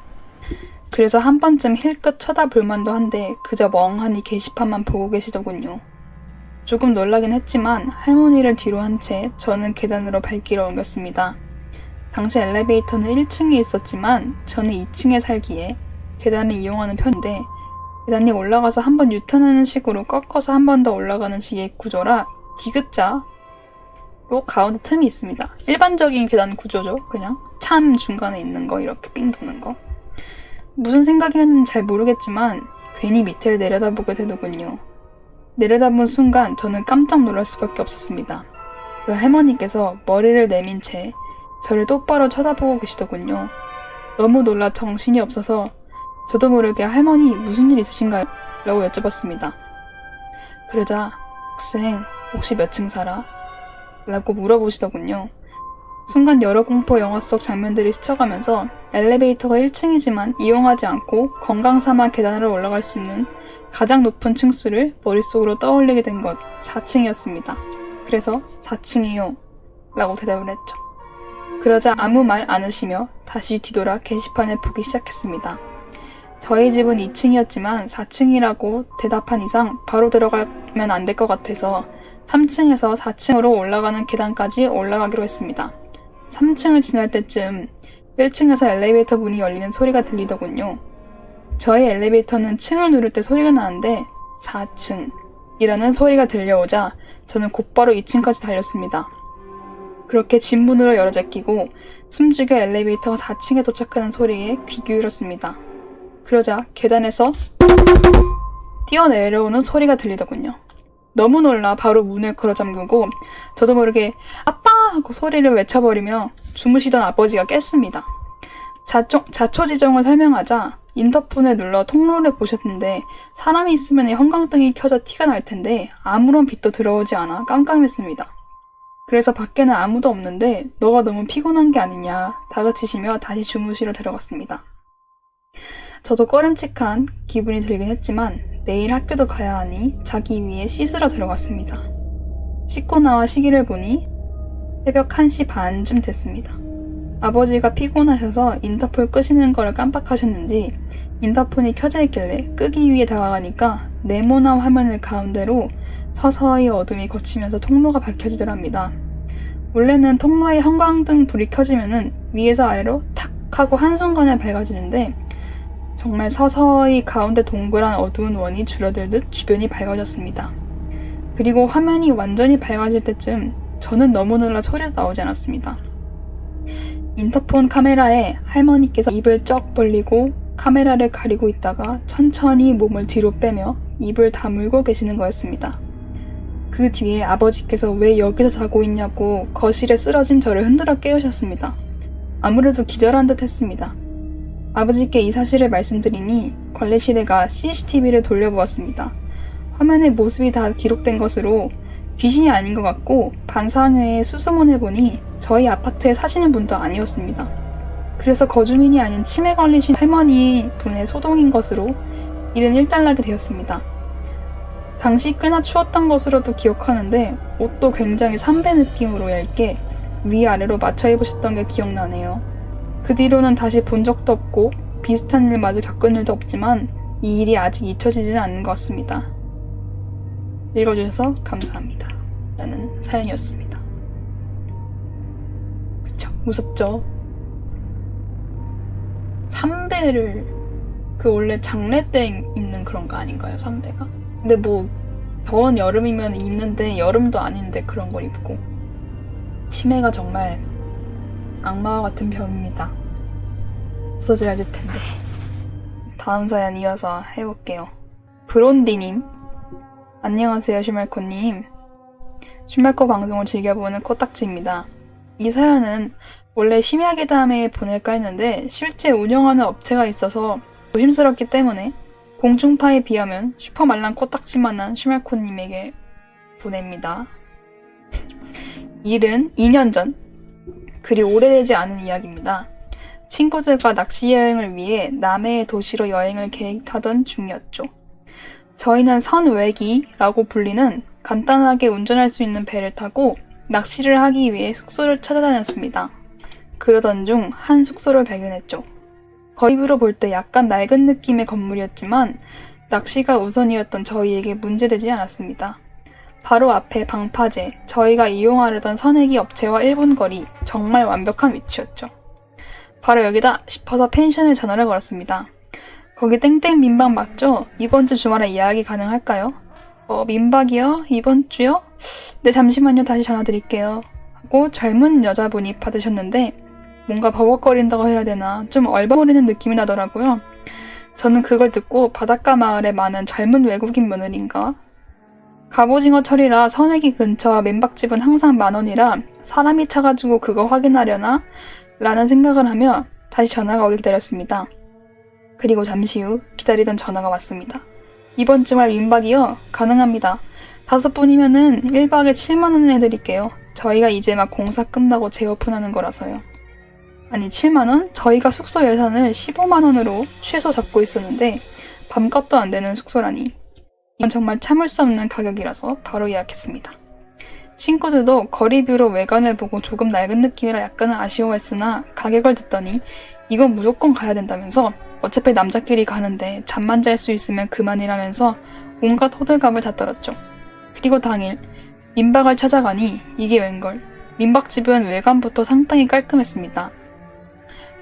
그래서 한 번쯤 힐끗 쳐다볼 만도 한데 그저 멍하니 게시판만 보고 계시더군요. 조금 놀라긴 했지만 할머니를 뒤로 한 채 저는 계단으로 발길을 옮겼습니다. 당시 엘리베이터는 1층에 있었지만 저는 2층에 살기에 계단을 이용하는 편인데 계단이 올라가서 한 번 유턴하는 식으로 꺾어서 한 번 더 올라가는 식의 구조라 디귿자로 가운데 틈이 있습니다. 일반적인 계단 구조죠. 그냥 참 중간에 있는 거 이렇게 삥 도는 거. 무슨 생각이었는지 잘 모르겠지만 괜히 밑을 내려다보게 되더군요. 내려다본 순간 저는 깜짝 놀랄 수밖에 없었습니다. 그 할머니께서 머리를 내민 채 저를 똑바로 쳐다보고 계시더군요. 너무 놀라 정신이 없어서 저도 모르게 할머니 무슨 일 있으신가요? 라고 여쭤봤습니다. 그러자 학생 혹시 몇 층 살아? 라고 물어보시더군요. 순간 여러 공포 영화 속 장면들이 스쳐가면서 엘리베이터가 1층이지만 이용하지 않고 건강삼아 계단으로 올라갈 수 있는 가장 높은 층수를 머릿속으로 떠올리게 된 것 4층이었습니다. 그래서 4층이요 라고 대답을 했죠. 그러자 아무 말 안 하시며 다시 뒤돌아 게시판을 보기 시작했습니다. 저희 집은 2층이었지만 4층이라고 대답한 이상 바로 들어가면 안 될 것 같아서 3층에서 4층으로 올라가는 계단까지 올라가기로 했습니다. 3층을 지날 때쯤 1층에서 엘리베이터 문이 열리는 소리가 들리더군요. 저희 엘리베이터는 층을 누를 때 소리가 나는데 4층이라는 소리가 들려오자 저는 곧바로 2층까지 달렸습니다. 그렇게 집 문으로 열어제끼고 숨죽여 엘리베이터가 4층에 도착하는 소리에 귀 기울였습니다. 그러자 계단에서 뛰어내려오는 소리가 들리더군요. 너무 놀라 바로 문을 걸어 잠그고 저도 모르게 아빠! 하고 소리를 외쳐버리며 주무시던 아버지가 깼습니다. 자초지종을 설명하자 인터폰을 눌러 통로를 보셨는데 사람이 있으면 형광등이 켜져 티가 날 텐데 아무런 빛도 들어오지 않아 깜깜했습니다. 그래서 밖에는 아무도 없는데 너가 너무 피곤한 게 아니냐 다그치시며 다시 주무시러 들어갔습니다. 저도 꺼림칙한 기분이 들긴 했지만 내일 학교도 가야 하니 자기 위해 씻으러 들어갔습니다. 씻고 나와 시계를 보니 새벽 1시 반쯤 됐습니다. 아버지가 피곤하셔서 인터폰 끄시는 걸 깜빡하셨는지 인터폰이 켜져 있길래 끄기 위해 다가가니까 네모난 화면을 가운데로 서서히 어둠이 걷히면서 통로가 밝혀지더랍니다. 원래는 통로에 형광등 불이 켜지면은 위에서 아래로 탁 하고 한순간에 밝아지는데 정말 서서히 가운데 동그란 어두운 원이 줄어들듯 주변이 밝아졌습니다. 그리고 화면이 완전히 밝아질 때쯤 저는 너무 놀라 소리도 나오지 않았습니다. 인터폰 카메라에 할머니께서 입을 쩍 벌리고 카메라를 가리고 있다가 천천히 몸을 뒤로 빼며 입을 다물고 계시는 거였습니다. 그 뒤에 아버지께서 왜 여기서 자고 있냐고 거실에 쓰러진 저를 흔들어 깨우셨습니다. 아무래도 기절한 듯 했습니다. 아버지께 이 사실을 말씀드리니 관리실에가 CCTV를 돌려보았습니다. 화면에 모습이 다 기록된 것으로 귀신이 아닌 것 같고 반상회에 수소문해보니 저희 아파트에 사시는 분도 아니었습니다. 그래서 거주민이 아닌 치매 걸리신 할머니 분의 소동인 것으로 일은 일단락이 되었습니다. 당시 꽤나 추웠던 것으로도 기억하는데 옷도 굉장히 삼배 느낌으로 얇게 위아래로 맞춰 입으셨던 게 기억나네요. 그 뒤로는 다시 본 적도 없고 비슷한 일을 마주 겪은 일도 없지만 이 일이 아직 잊혀지지는 않는 것 같습니다. 읽어주셔서 감사합니다. 라는 사연이었습니다. 그쵸, 무섭죠? 삼배를 원래 장례 때 입는 그런 거 아닌가요? 삼배가? 근데 뭐 더운 여름이면 입는데 여름도 아닌데 그런 걸 입고 치매가 정말 악마와 같은 병입니다. 없어져야 할 텐데. 다음 사연 이어서 해볼게요. 브론디님, 안녕하세요 슈말코님. 슈말코 방송을 즐겨보는 코딱지입니다. 이 사연은 원래 심야괴담에 보낼까 했는데 실제 운영하는 업체가 있어서 조심스럽기 때문에 공중파에 비하면 슈퍼말랑 코딱지만한 슈말코님에게 보냅니다. 일은 2년 전, 그리 오래되지 않은 이야기입니다. 친구들과 낚시 여행을 위해 남해의 도시로 여행을 계획하던 중이었죠. 저희는 선외기라고 불리는 간단하게 운전할 수 있는 배를 타고 낚시를 하기 위해 숙소를 찾아다녔습니다. 그러던 중 한 숙소를 발견했죠. 거리뷰로 볼 때 약간 낡은 느낌의 건물이었지만 낚시가 우선이었던 저희에게 문제되지 않았습니다. 바로 앞에 방파제, 저희가 이용하려던 선회기 업체와 1분 거리, 정말 완벽한 위치였죠. 바로 여기다 싶어서 펜션에 전화를 걸었습니다. 거기 땡땡 민박 맞죠? 이번 주 주말에 예약이 가능할까요? 민박이요? 이번 주요? 네, 잠시만요. 다시 전화 드릴게요. 하고 젊은 여자분이 받으셨는데 뭔가 버벅거린다고 해야 되나 좀 얼버무리는 느낌이 나더라고요. 저는 그걸 듣고 바닷가 마을에 많은 젊은 외국인 며느리인가? 갑오징어 철이라 선회기 근처 민박집은 항상 10,000원이라 사람이 차가지고 그거 확인하려나? 라는 생각을 하며 다시 전화가 오길 기다렸습니다. 그리고 잠시 후 기다리던 전화가 왔습니다. 이번 주말 민박이요? 가능합니다. 5분이면은 1박에 70,000원 해드릴게요. 저희가 이제 막 공사 끝나고 재오픈하는 거라서요. 아니 70,000원? 저희가 숙소 예산을 150,000원으로 최소 잡고 있었는데 밤값도 안 되는 숙소라니. 이건 정말 참을 수 없는 가격이라서 바로 예약했습니다. 친구들도 거리뷰로 외관을 보고 조금 낡은 느낌이라 약간은 아쉬워했으나 가격을 듣더니 이건 무조건 가야 된다면서 어차피 남자끼리 가는데 잠만 잘 수 있으면 그만이라면서 온갖 호들갑을 다 떨었죠. 그리고 당일 민박을 찾아가니 이게 웬걸. 민박집은 외관부터 상당히 깔끔했습니다.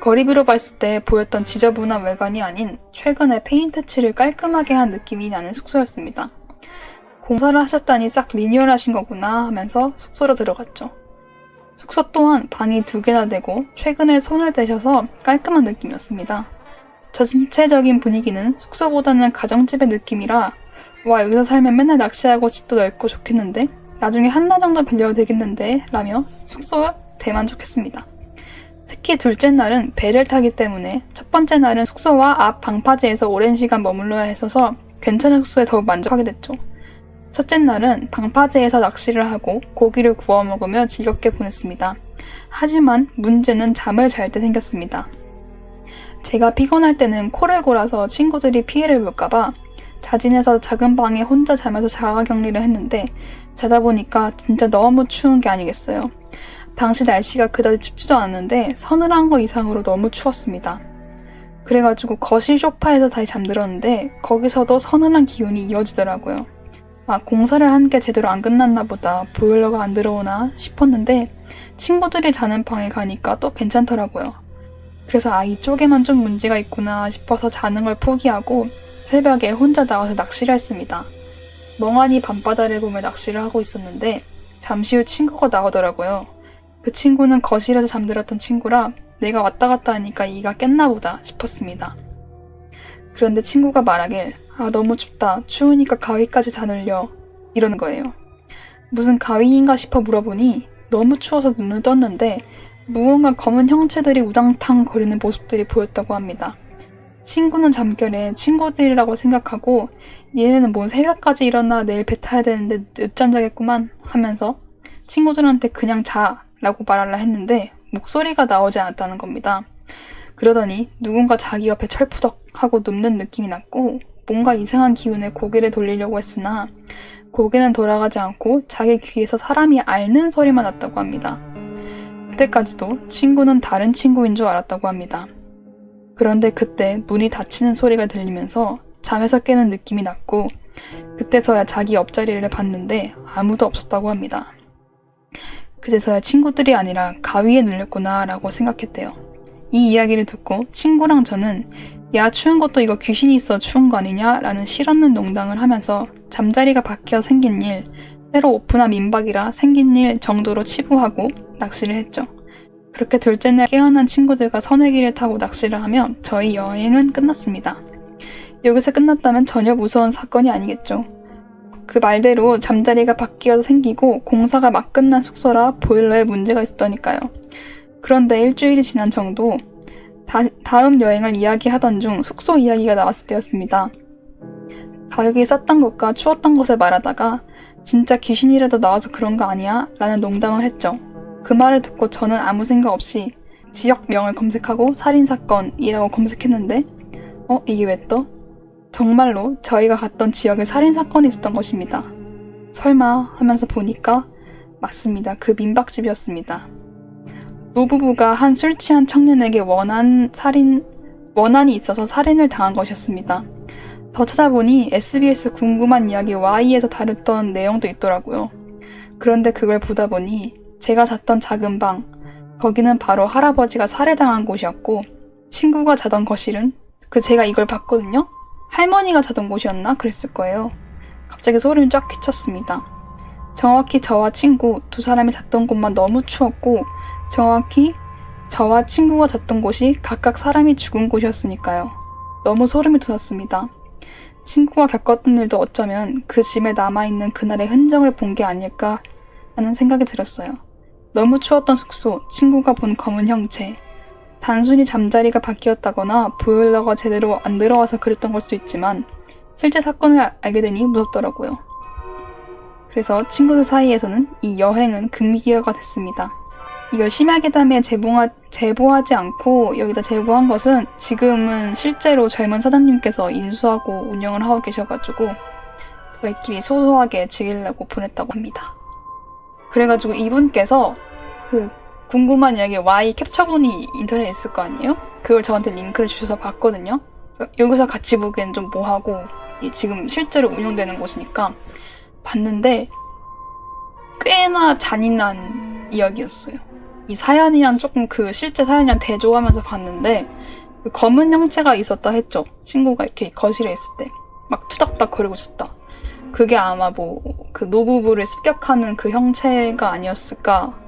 거리뷰로 봤을 때 보였던 지저분한 외관이 아닌 최근에 페인트 칠을 깔끔하게 한 느낌이 나는 숙소였습니다. 공사를 하셨다니 싹 리뉴얼 하신 거구나 하면서 숙소로 들어갔죠. 숙소 또한 방이 2개나 되고 최근에 손을 대셔서 깔끔한 느낌이었습니다. 전체적인 분위기는 숙소보다는 가정집의 느낌이라 와 여기서 살면 맨날 낚시하고 집도 넓고 좋겠는데 나중에 한날 정도 빌려도 되겠는데 라며 숙소에 대만족했습니다. 특히 둘째 날은 배를 타기 때문에 첫 번째 날은 숙소와 앞 방파제에서 오랜 시간 머물러야 했어서 괜찮은 숙소에 더욱 만족하게 됐죠. 첫째 날은 방파제에서 낚시를 하고 고기를 구워 먹으며 즐겁게 보냈습니다. 하지만 문제는 잠을 잘 때 생겼습니다. 제가 피곤할 때는 코를 골아서 친구들이 피해를 볼까봐 자진해서 작은 방에 혼자 자면서 자가격리를 했는데 자다 보니까 진짜 너무 추운 게 아니겠어요. 당시 날씨가 그다지 춥지도 않았는데 서늘한 거 이상으로 너무 추웠습니다. 그래가지고 거실 소파에서 다시 잠들었는데 거기서도 서늘한 기운이 이어지더라고요. 공사를 한 게 제대로 안 끝났나 보다, 보일러가 안 들어오나 싶었는데 친구들이 자는 방에 가니까 또 괜찮더라고요. 그래서 이쪽에만 좀 문제가 있구나 싶어서 자는 걸 포기하고 새벽에 혼자 나와서 낚시를 했습니다. 멍하니 밤바다를 보며 낚시를 하고 있었는데 잠시 후 친구가 나오더라고요. 그 친구는 거실에서 잠들었던 친구라 내가 왔다 갔다 하니까 이가 깼나 보다 싶었습니다. 그런데 친구가 말하길 너무 춥다, 추우니까 가위까지 다늘려, 이러는 거예요. 무슨 가위인가 싶어 물어보니 너무 추워서 눈을 떴는데 무언가 검은 형체들이 우당탕 거리는 모습들이 보였다고 합니다. 친구는 잠결에 친구들이라고 생각하고 얘네는 뭔 새벽까지 일어나 내일 배 타야 되는데 늦잠 자겠구만 하면서 친구들한테 그냥 자라고 말하려 했는데 목소리가 나오지 않았다는 겁니다. 그러더니 누군가 자기 옆에 철푸덕 하고 눕는 느낌이 났고 뭔가 이상한 기운에 고개를 돌리려고 했으나 고개는 돌아가지 않고 자기 귀에서 사람이 앓는 소리만 났다고 합니다. 그때까지도 친구는 다른 친구인 줄 알았다고 합니다. 그런데 그때 문이 닫히는 소리가 들리면서 잠에서 깨는 느낌이 났고 그때서야 자기 옆자리를 봤는데 아무도 없었다고 합니다. 그제서야 친구들이 아니라 가위에 눌렸구나 라고 생각했대요. 이 이야기를 듣고 친구랑 저는 야, 추운 것도 이거 귀신이 있어 추운 거 아니냐? 라는 실없는 농담을 하면서 잠자리가 바뀌어 생긴 일, 새로 오픈한 민박이라 생긴 일 정도로 치부하고 낚시를 했죠. 그렇게 둘째 날 깨어난 친구들과 선회기를 타고 낚시를 하며 저희 여행은 끝났습니다. 여기서 끝났다면 전혀 무서운 사건이 아니겠죠. 그 말대로 잠자리가 바뀌어서 생기고 공사가 막 끝난 숙소라 보일러에 문제가 있었다니까요. 그런데 일주일이 지난 정도 다음 여행을 이야기하던 중 숙소 이야기가 나왔을 때였습니다. 가격이 쌌던 것과 추웠던 것을 말하다가 진짜 귀신이라도 나와서 그런 거 아니야? 라는 농담을 했죠. 그 말을 듣고 저는 아무 생각 없이 지역명을 검색하고 살인사건이라고 검색했는데 이게 왜 떠? 정말로 저희가 갔던 지역에 살인사건이 있었던 것입니다. 설마 하면서 보니까 맞습니다. 그 민박집이었습니다. 노부부가 한 술 취한 청년에게 원한이 있어서 살인을 당한 것이었습니다. 더 찾아보니 SBS 궁금한 이야기 Y에서 다뤘던 내용도 있더라고요. 그런데 그걸 보다 보니 제가 잤던 작은 방, 거기는 바로 할아버지가 살해당한 곳이었고 친구가 자던 거실은 제가 이걸 봤거든요? 할머니가 자던 곳이었나? 그랬을 거예요. 갑자기 소름이 쫙 끼쳤습니다. 정확히 저와 친구 두 사람이 잤던 곳만 너무 추웠고 정확히 저와 친구가 잤던 곳이 각각 사람이 죽은 곳이었으니까요. 너무 소름이 돋았습니다. 친구가 겪었던 일도 어쩌면 그 집에 남아있는 그날의 흔적을 본 게 아닐까 하는 생각이 들었어요. 너무 추웠던 숙소, 친구가 본 검은 형체, 단순히 잠자리가 바뀌었다거나 보일러가 제대로 안 들어와서 그랬던 걸 수도 있지만 실제 사건을 알게 되니 무섭더라고요. 그래서 친구들 사이에서는 이 여행은 금기어가 됐습니다. 이걸 심야괴담에 제보하지 않고 여기다 제보한 것은 지금은 실제로 젊은 사장님께서 인수하고 운영을 하고 계셔가지고 저희끼리 소소하게 즐기려고 보냈다고 합니다. 그래가지고 이분께서 궁금한 이야기 Y 캡처본이 인터넷에 있을 거 아니에요? 그걸 저한테 링크를 주셔서 봤거든요. 여기서 같이 보기엔 좀 뭐하고 지금 실제로 운영되는 곳이니까 봤는데 꽤나 잔인한 이야기였어요. 이 사연이랑 조금 실제 사연이랑 대조하면서 봤는데 검은 형체가 있었다 했죠. 친구가 이렇게 거실에 있을 때 막 투닥투닥 거리고 있었다. 그게 아마 그 노부부를 습격하는 그 형체가 아니었을까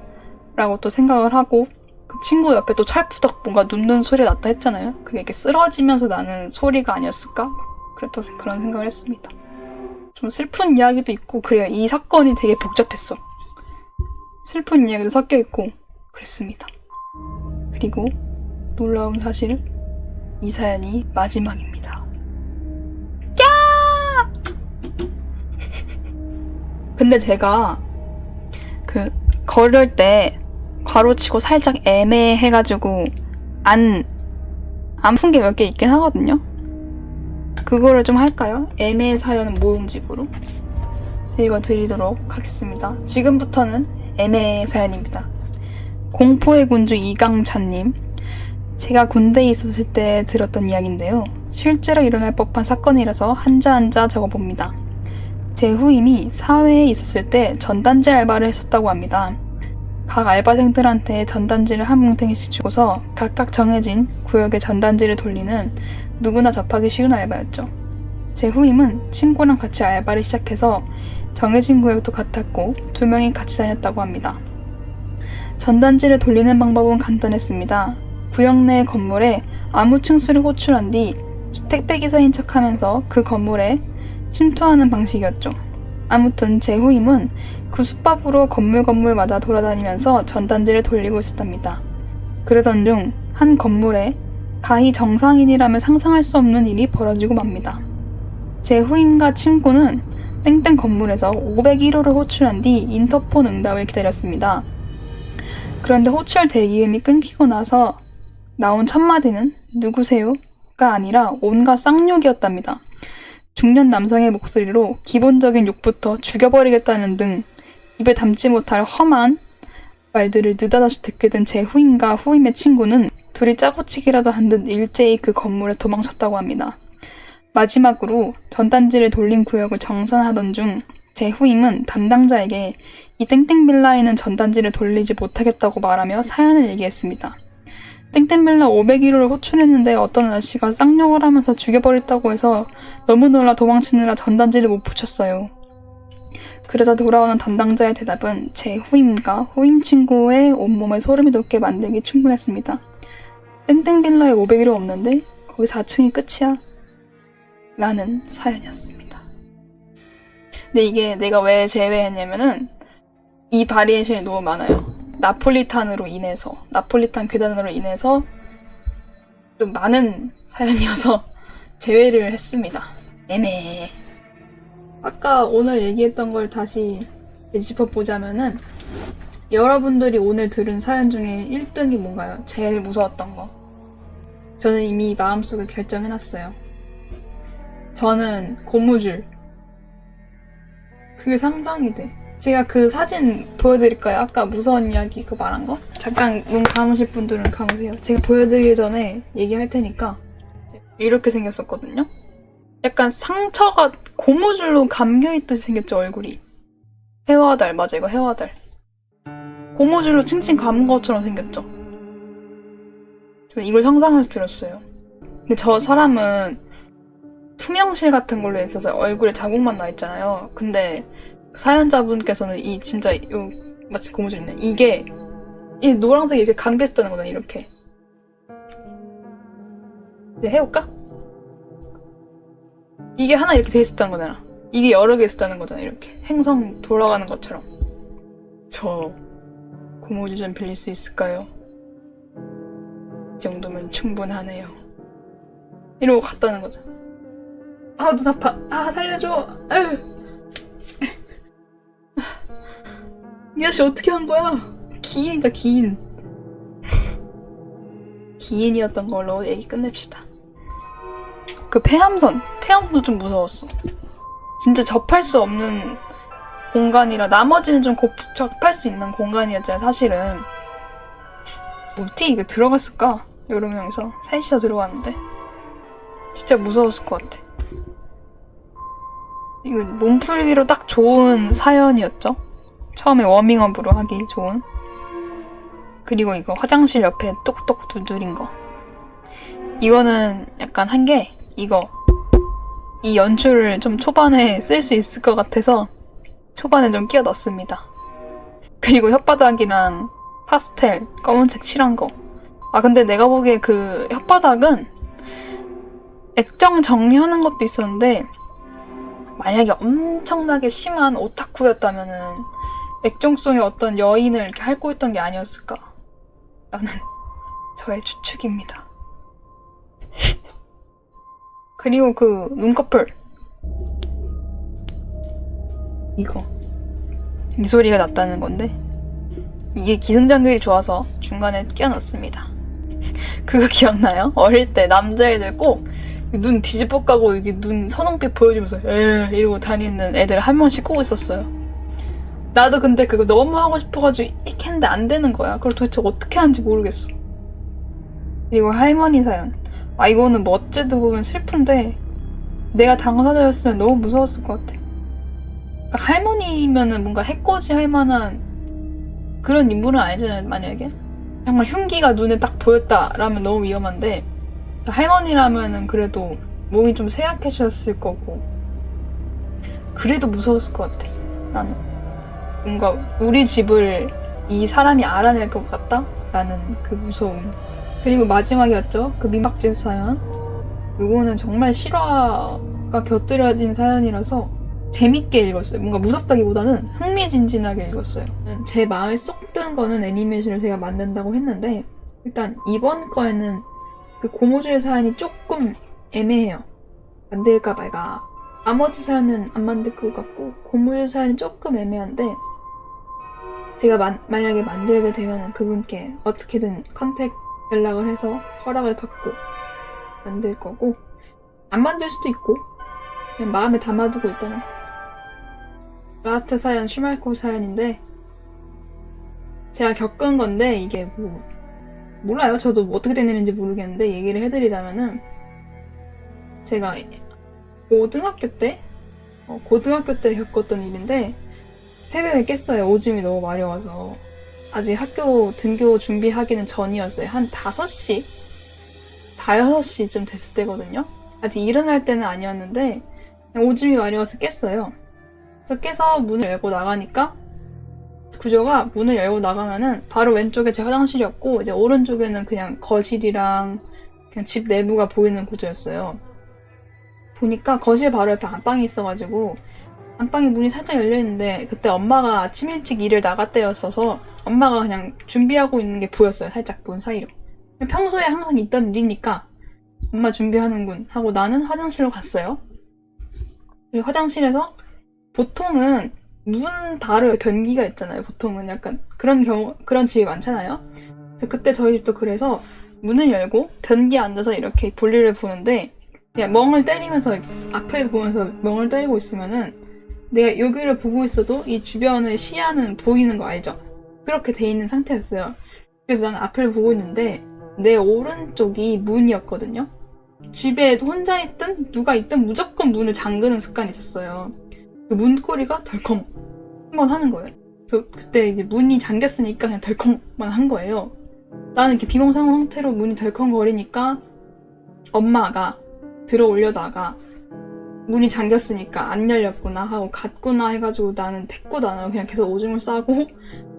라고 또 생각을 하고 그 친구 옆에 또 찰푸덕 뭔가 눕는 소리가 났다 했잖아요. 그게 이렇게 쓰러지면서 나는 소리가 아니었을까? 또 그런 생각을 했습니다. 좀 슬픈 이야기도 있고 그래요. 이 사건이 되게 복잡했어. 슬픈 이야기도 섞여 있고 그랬습니다. 그리고 놀라운 사실, 이 사연이 마지막입니다. 야! 근데 제가 걸을 때 괄호치고 살짝 애매해가지고 안 푼 게 몇 개 있긴 하거든요. 그거를 좀 할까요? 애매의 사연은 모음집으로 읽어드리도록 하겠습니다. 지금부터는 애매의 사연입니다. 공포의 군주 이강찬님. 제가 군대에 있었을 때 들었던 이야기인데요. 실제로 일어날 법한 사건이라서 한자 적어봅니다. 제 후임이 사회에 있었을 때 전단지 알바를 했었다고 합니다. 각 알바생들한테 전단지를 한 뭉탱이씩 주고서 각각 정해진 구역에 전단지를 돌리는 누구나 접하기 쉬운 알바였죠. 제 후임은 친구랑 같이 알바를 시작해서 정해진 구역도 같았고 2명이 같이 다녔다고 합니다. 전단지를 돌리는 방법은 간단했습니다. 구역 내 건물에 아무 층수를 호출한 뒤 택배기사인 척하면서 그 건물에 침투하는 방식이었죠. 아무튼 제 후임은 그 수법으로 건물마다 돌아다니면서 전단지를 돌리고 있었답니다. 그러던 중 한 건물에 가히 정상인이라면 상상할 수 없는 일이 벌어지고 맙니다. 제 후임과 친구는 땡땡 건물에서 501호를 호출한 뒤 인터폰 응답을 기다렸습니다. 그런데 호출 대기음이 끊기고 나서 나온 첫 마디는 누구세요?가 아니라 온갖 쌍욕이었답니다. 중년 남성의 목소리로 기본적인 욕부터 죽여버리겠다는 등 입에 담지 못할 험한 말들을 느닷없이 듣게 된 제 후임과 후임의 친구는 둘이 짜고치기라도 한 듯 일제히 그 건물에 도망쳤다고 합니다. 마지막으로 전단지를 돌린 구역을 정산하던 중 제 후임은 담당자에게 이 땡땡 빌라에는 전단지를 돌리지 못하겠다고 말하며 사연을 얘기했습니다. 땡땡 빌라 501호를 호출했는데 어떤 아저씨가 쌍욕을 하면서 죽여버렸다고 해서 너무 놀라 도망치느라 전단지를 못 붙였어요. 그러자 돌아오는 담당자의 대답은 제 후임과 후임 친구의 온몸에 소름이 돋게 만들기 충분했습니다. 땡땡 빌라에 501호 없는데 거기 4층이 끝이야. 라는 사연이었습니다. 근데 이게 내가 왜 제외했냐면은 이 바리에이션이 너무 많아요. 나폴리탄 계단으로 인해서 좀 많은 사연이어서 제외를 했습니다. 애매해. 아까 오늘 얘기했던 걸 다시 짚어보자면은 여러분들이 오늘 들은 사연 중에 1등이 뭔가요? 제일 무서웠던 거. 저는 이미 마음속에 결정해놨어요. 저는 고무줄. 그게 상상이 돼. 제가 그 사진 보여드릴까요? 아까 무서운 이야기 그거 말한 거? 잠깐 눈 감으실 분들은 감으세요. 제가 보여드리기 전에 얘기할 테니까. 이렇게 생겼었거든요? 약간 상처가 고무줄로 감겨있듯이 생겼죠, 얼굴이. 해와달, 맞아, 이거 해와달. 고무줄로 칭칭 감은 것처럼 생겼죠? 저는 이걸 상상해서 들었어요. 근데 저 사람은 투명실 같은 걸로 있어서 얼굴에 자국만 나있잖아요. 근데 사연자분께서는 이 진짜 마치 고무줄이네. 이게 이 노란색이 이렇게 감겨있었다는 거잖아, 이렇게. 이제 해볼까? 이게 하나 이렇게 돼 있었다는 거잖아. 이게 여러 개 있었다는 거잖아, 이렇게. 행성 돌아가는 것처럼. 저 고무줄 좀 빌릴 수 있을까요? 이 정도면 충분하네요. 이러고 갔다는 거죠. 아, 눈 아파. 아, 살려줘. 아유. 이 아저씨 어떻게 한 거야? 기인이다, 기인. 기인이었던 걸로 얘기 끝냅시다. 그 폐암선도 좀 무서웠어. 진짜 접할 수 없는 공간이라 나머지는 좀 접할 수 있는 공간이었잖아요, 사실은. 어떻게 이게 들어갔을까? 여러 명이서 셋이서 들어갔는데 진짜 무서웠을 것 같아. 이거 몸풀기로 딱 좋은 사연이었죠? 처음에 워밍업으로 하기 좋은. 그리고 이거 화장실 옆에 똑똑 두드린 거. 이거는 약간 한 게 이 연출을 좀 초반에 쓸 수 있을 것 같아서 초반에 좀 끼워 넣었습니다. 그리고 혓바닥이랑 파스텔 검은색 칠한 거. 아, 근데 내가 보기에 그 혓바닥은 액정 정리하는 것도 있었는데 만약에 엄청나게 심한 오타쿠였다면은 액정성의 어떤 여인을 이렇게 핥고 있던 게 아니었을까 라는 저의 추측입니다. 그리고 그 눈꺼풀 이거 이 소리가 났다는 건데 이게 기승전결이 좋아서 중간에 끼워 넣습니다. 그거 기억나요? 어릴 때 남자애들 꼭 눈 뒤집어 까고 이게 눈 선홍빛 보여주면서 에 이러고 다니는 애들 한 명씩 꼭 있었어요. 나도 근데 그거 너무 하고 싶어가지고 이렇게 했는데 안 되는 거야. 그걸 도대체 어떻게 하는지 모르겠어. 그리고 할머니 사연. 이거는 뭐 어째도 보면 슬픈데 내가 당사자였으면 너무 무서웠을 것 같아. 그러니까 할머니면은 뭔가 해코지 할 만한 그런 인물은 아니잖아요, 만약에. 정말 흉기가 눈에 딱 보였다라면 너무 위험한데, 할머니라면은 그래도 몸이 좀 쇠약해졌을 거고, 그래도 무서웠을 것 같아, 나는. 뭔가 우리 집을 이 사람이 알아낼 것 같다? 라는 그 무서움. 그리고 마지막이었죠, 그 민박집 사연. 요거는 정말 실화가 곁들여진 사연이라서 재밌게 읽었어요. 뭔가 무섭다기보다는 흥미진진하게 읽었어요. 제 마음에 쏙 든 거는 애니메이션을 제가 만든다고 했는데, 일단 이번 거에는 그 고무줄 사연이 조금 애매해요. 만들까 말까. 나머지 사연은 안 만들 것 같고 고무줄 사연이 조금 애매한데, 제가 만약에 만들게 되면 그분께 어떻게든 컨택 연락을 해서 허락을 받고 만들 거고, 안 만들 수도 있고 그냥 마음에 담아두고 있다는 겁니다. 라스트 사연 슈말코 사연인데, 제가 겪은 건데 이게 몰라요. 저도 어떻게 됐는지 모르겠는데, 얘기를 해드리자면은 제가 고등학교 때 겪었던 일인데, 새벽에 깼어요. 오줌이 너무 마려워서. 아직 학교 등교 준비하기는 전이었어요. 한 5시? 5시쯤 됐을 때거든요. 아직 일어날 때는 아니었는데 그냥 오줌이 마려워서 깼어요. 그래서 깨서 문을 열고 나가니까 구조가, 문을 열고 나가면은 바로 왼쪽에 제 화장실이었고, 이제 오른쪽에는 그냥 거실이랑 그냥 집 내부가 보이는 구조였어요. 보니까 거실 바로 옆에 안방이 있어가지고 안방에 문이 살짝 열려있는데, 그때 엄마가 아침 일찍 일을 나갔대였어서 엄마가 그냥 준비하고 있는 게 보였어요. 살짝 문 사이로. 평소에 항상 있던 일이니까 엄마 준비하는군 하고 나는 화장실로 갔어요. 그리고 화장실에서 보통은 문 바로 변기가 있잖아요. 보통은 약간 그런 집이 많잖아요. 그래서 그때 저희 집도 그래서 문을 열고 변기에 앉아서 이렇게 볼일을 보는데, 그냥 멍을 때리면서 앞을 보면서 멍을 때리고 있으면은 내가 여기를 보고 있어도 이 주변의 시야는 보이는 거 알죠? 그렇게 돼 있는 상태였어요. 그래서 나는 앞을 보고 있는데 내 오른쪽이 문이었거든요. 집에 혼자 있든 누가 있든 무조건 문을 잠그는 습관이 있었어요. 그 문고리가 덜컹 한번 하는 거예요. 그래서 그때 이제 문이 잠겼으니까 그냥 덜컹만 한 거예요. 나는 이렇게 비몽사몽 상태로 문이 덜컹거리니까 엄마가 들어오려다가 문이 잠겼으니까 안 열렸구나 하고 갔구나 해가지고 나는 대꾸도 안 하고 그냥 계속 오줌을 싸고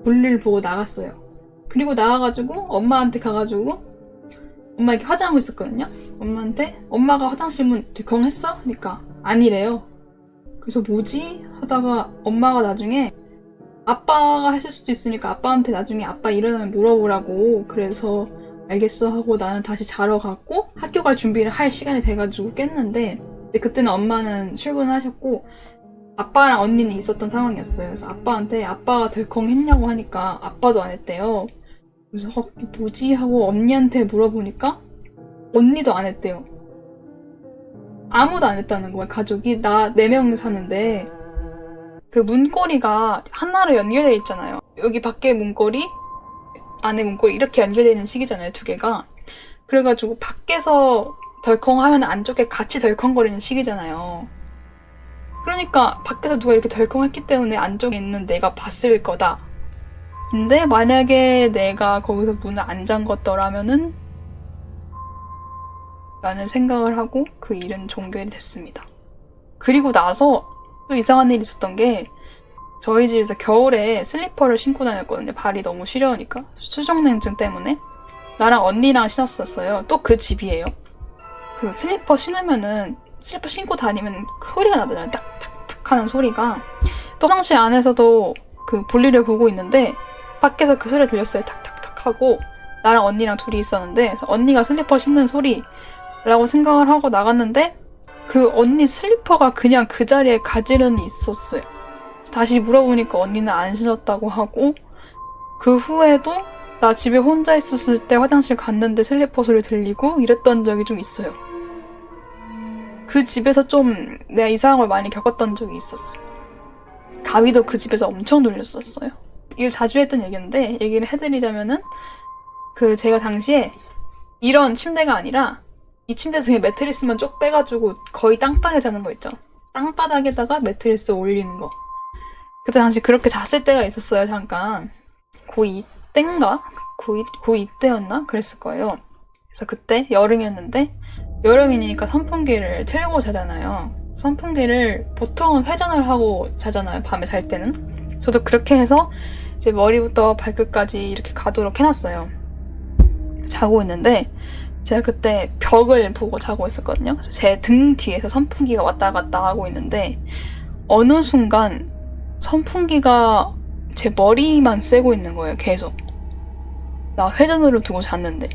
볼일 보고 나갔어요. 그리고 나가가지고 엄마한테 가가지고, 엄마 이렇게 화장하고 있었거든요. 엄마한테 엄마가 화장실 문 덜컹했어? 하니까 아니래요. 그래서 뭐지? 하다가 엄마가 나중에 아빠가 했을 수도 있으니까 아빠한테 나중에 아빠 일어나면 물어보라고, 그래서 알겠어 하고 나는 다시 자러 갔고 학교 갈 준비를 할 시간이 돼가지고 깼는데, 그때는 엄마는 출근하셨고 아빠랑 언니는 있었던 상황이었어요. 그래서 아빠한테 아빠가 덜컹 했냐고 하니까 아빠도 안 했대요. 그래서 뭐지? 하고 언니한테 물어보니까 언니도 안 했대요. 아무도 안 했다는 거야. 가족이 나 4명 사는데 그 문고리가 하나로 연결되어 있잖아요. 여기 밖에 문고리, 안에 문고리 이렇게 연결되어 있는 식이잖아요. 2개가. 그래가지고 밖에서 덜컹하면 안쪽에 같이 덜컹거리는 식이잖아요. 그러니까 밖에서 누가 이렇게 덜컹했기 때문에 안쪽에 있는 내가 봤을 거다. 근데 만약에 내가 거기서 문을 안 잠궜더라면은 라는 생각을 하고 그 일은 종결이 됐습니다. 그리고 나서 또 이상한 일이 있었던 게, 저희 집에서 겨울에 슬리퍼를 신고 다녔거든요. 발이 너무 시려우니까. 수족냉증 때문에. 나랑 언니랑 신었었어요. 또 그 집이에요. 그 슬리퍼 신으면은, 슬리퍼 신고 다니면 소리가 나잖아요. 딱탁탁 하는 소리가. 또 화장실 안에서도 그 볼일을 보고 있는데 밖에서 그 소리가 들렸어요. 탁탁탁 하고. 나랑 언니랑 둘이 있었는데, 그래서 언니가 슬리퍼 신는 소리라고 생각을 하고 나갔는데 그 언니 슬리퍼가 그냥 그 자리에 가지런히 있었어요. 다시 물어보니까 언니는 안 신었다고 하고, 그 후에도 나 집에 혼자 있었을 때 화장실 갔는데 슬리퍼 소리 들리고 이랬던 적이 좀 있어요. 그 집에서 좀 내가 이상한 걸 많이 겪었던 적이 있었어. 가위도 그 집에서 엄청 눌렸었어요. 이거 자주 했던 얘기인데 얘기를 해드리자면은 제가 당시에 이런 침대가 아니라 이 침대에서 그냥 매트리스만 쪽 빼가지고 거의 땅바닥에 자는 거 있죠. 땅바닥에다가 매트리스 올리는 거. 그때 당시 그렇게 잤을 때가 있었어요. 잠깐 고2 때인가? 고2 때였나? 그랬을 거예요. 그래서 그때 여름이었는데 여름이니까 선풍기를 틀고 자잖아요. 선풍기를 보통은 회전을 하고 자잖아요. 밤에 잘 때는. 저도 그렇게 해서 이제 머리부터 발끝까지 이렇게 가도록 해놨어요. 자고 있는데 제가 그때 벽을 보고 자고 있었거든요. 제 등 뒤에서 선풍기가 왔다 갔다 하고 있는데 어느 순간 선풍기가 제 머리만 쐬고 있는 거예요. 계속. 나 회전으로 두고 잤는데.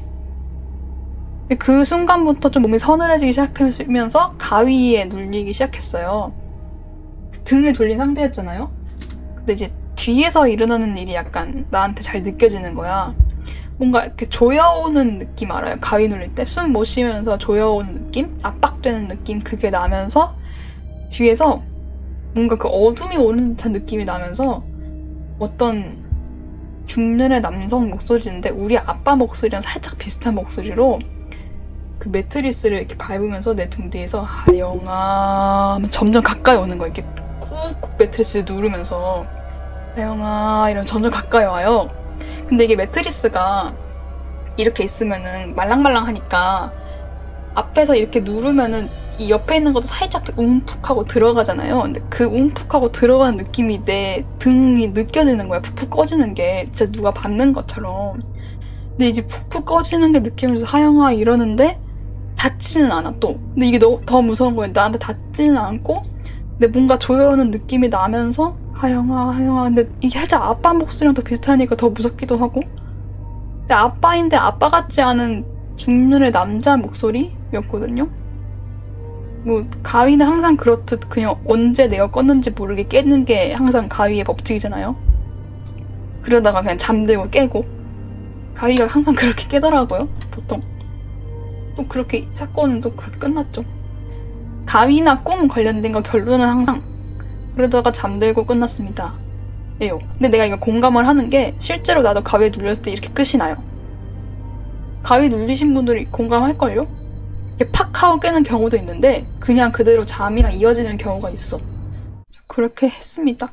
그 순간부터 좀 몸이 서늘해지기 시작하면서 가위에 눌리기 시작했어요. 등을 돌린 상태였잖아요. 근데 이제 뒤에서 일어나는 일이 약간 나한테 잘 느껴지는 거야. 뭔가 이렇게 조여오는 느낌 알아요? 가위 눌릴 때 숨 못 쉬면서 조여오는 느낌? 압박되는 느낌? 그게 나면서 뒤에서 뭔가 그 어둠이 오는 듯한 느낌이 나면서 어떤 중년의 남성 목소리인데 우리 아빠 목소리랑 살짝 비슷한 목소리로 그 매트리스를 이렇게 밟으면서 내 등 뒤에서 하영아 점점 가까이 오는 거야. 이렇게 꾹꾹 매트리스 누르면서 하영아 이러면 점점 가까이 와요. 근데 이게 매트리스가 이렇게 있으면은 말랑말랑하니까 앞에서 이렇게 누르면은 이 옆에 있는 것도 살짝 움푹하고 들어가잖아요. 근데 그 움푹하고 들어가는 느낌이 내 등이 느껴지는 거야. 푹푹 꺼지는 게 진짜 누가 밟는 것처럼. 근데 이제 푹푹 꺼지는 게 느끼면서 하영아 이러는데 닿지는 않아 또. 근데 이게 더 무서운 거예요. 나한테 닿지는 않고 근데 뭔가 조여오는 느낌이 나면서 하영아 근데 이게 살짝 아빠 목소리랑 더 비슷하니까 더 무섭기도 하고 근데 아빠인데 아빠 같지 않은 중년의 남자 목소리였거든요. 뭐 가위는 항상 그렇듯 그냥 언제 내가 껐는지 모르게 깨는 게 항상 가위의 법칙이잖아요. 그러다가 그냥 잠들고 깨고 가위가 항상 그렇게 깨더라고요. 보통 또 그렇게 사건은 또 그렇게 끝났죠. 가위나 꿈 관련된 거 결론은 항상 그러다가 잠들고 끝났습니다. 예요. 근데 내가 이거 공감을 하는 게 실제로 나도 가위에 눌렸을 때 이렇게 끝이 나요. 가위 눌리신 분들이 공감할걸요? 이게 팍 하고 깨는 경우도 있는데 그냥 그대로 잠이랑 이어지는 경우가 있어. 그렇게 했습니다.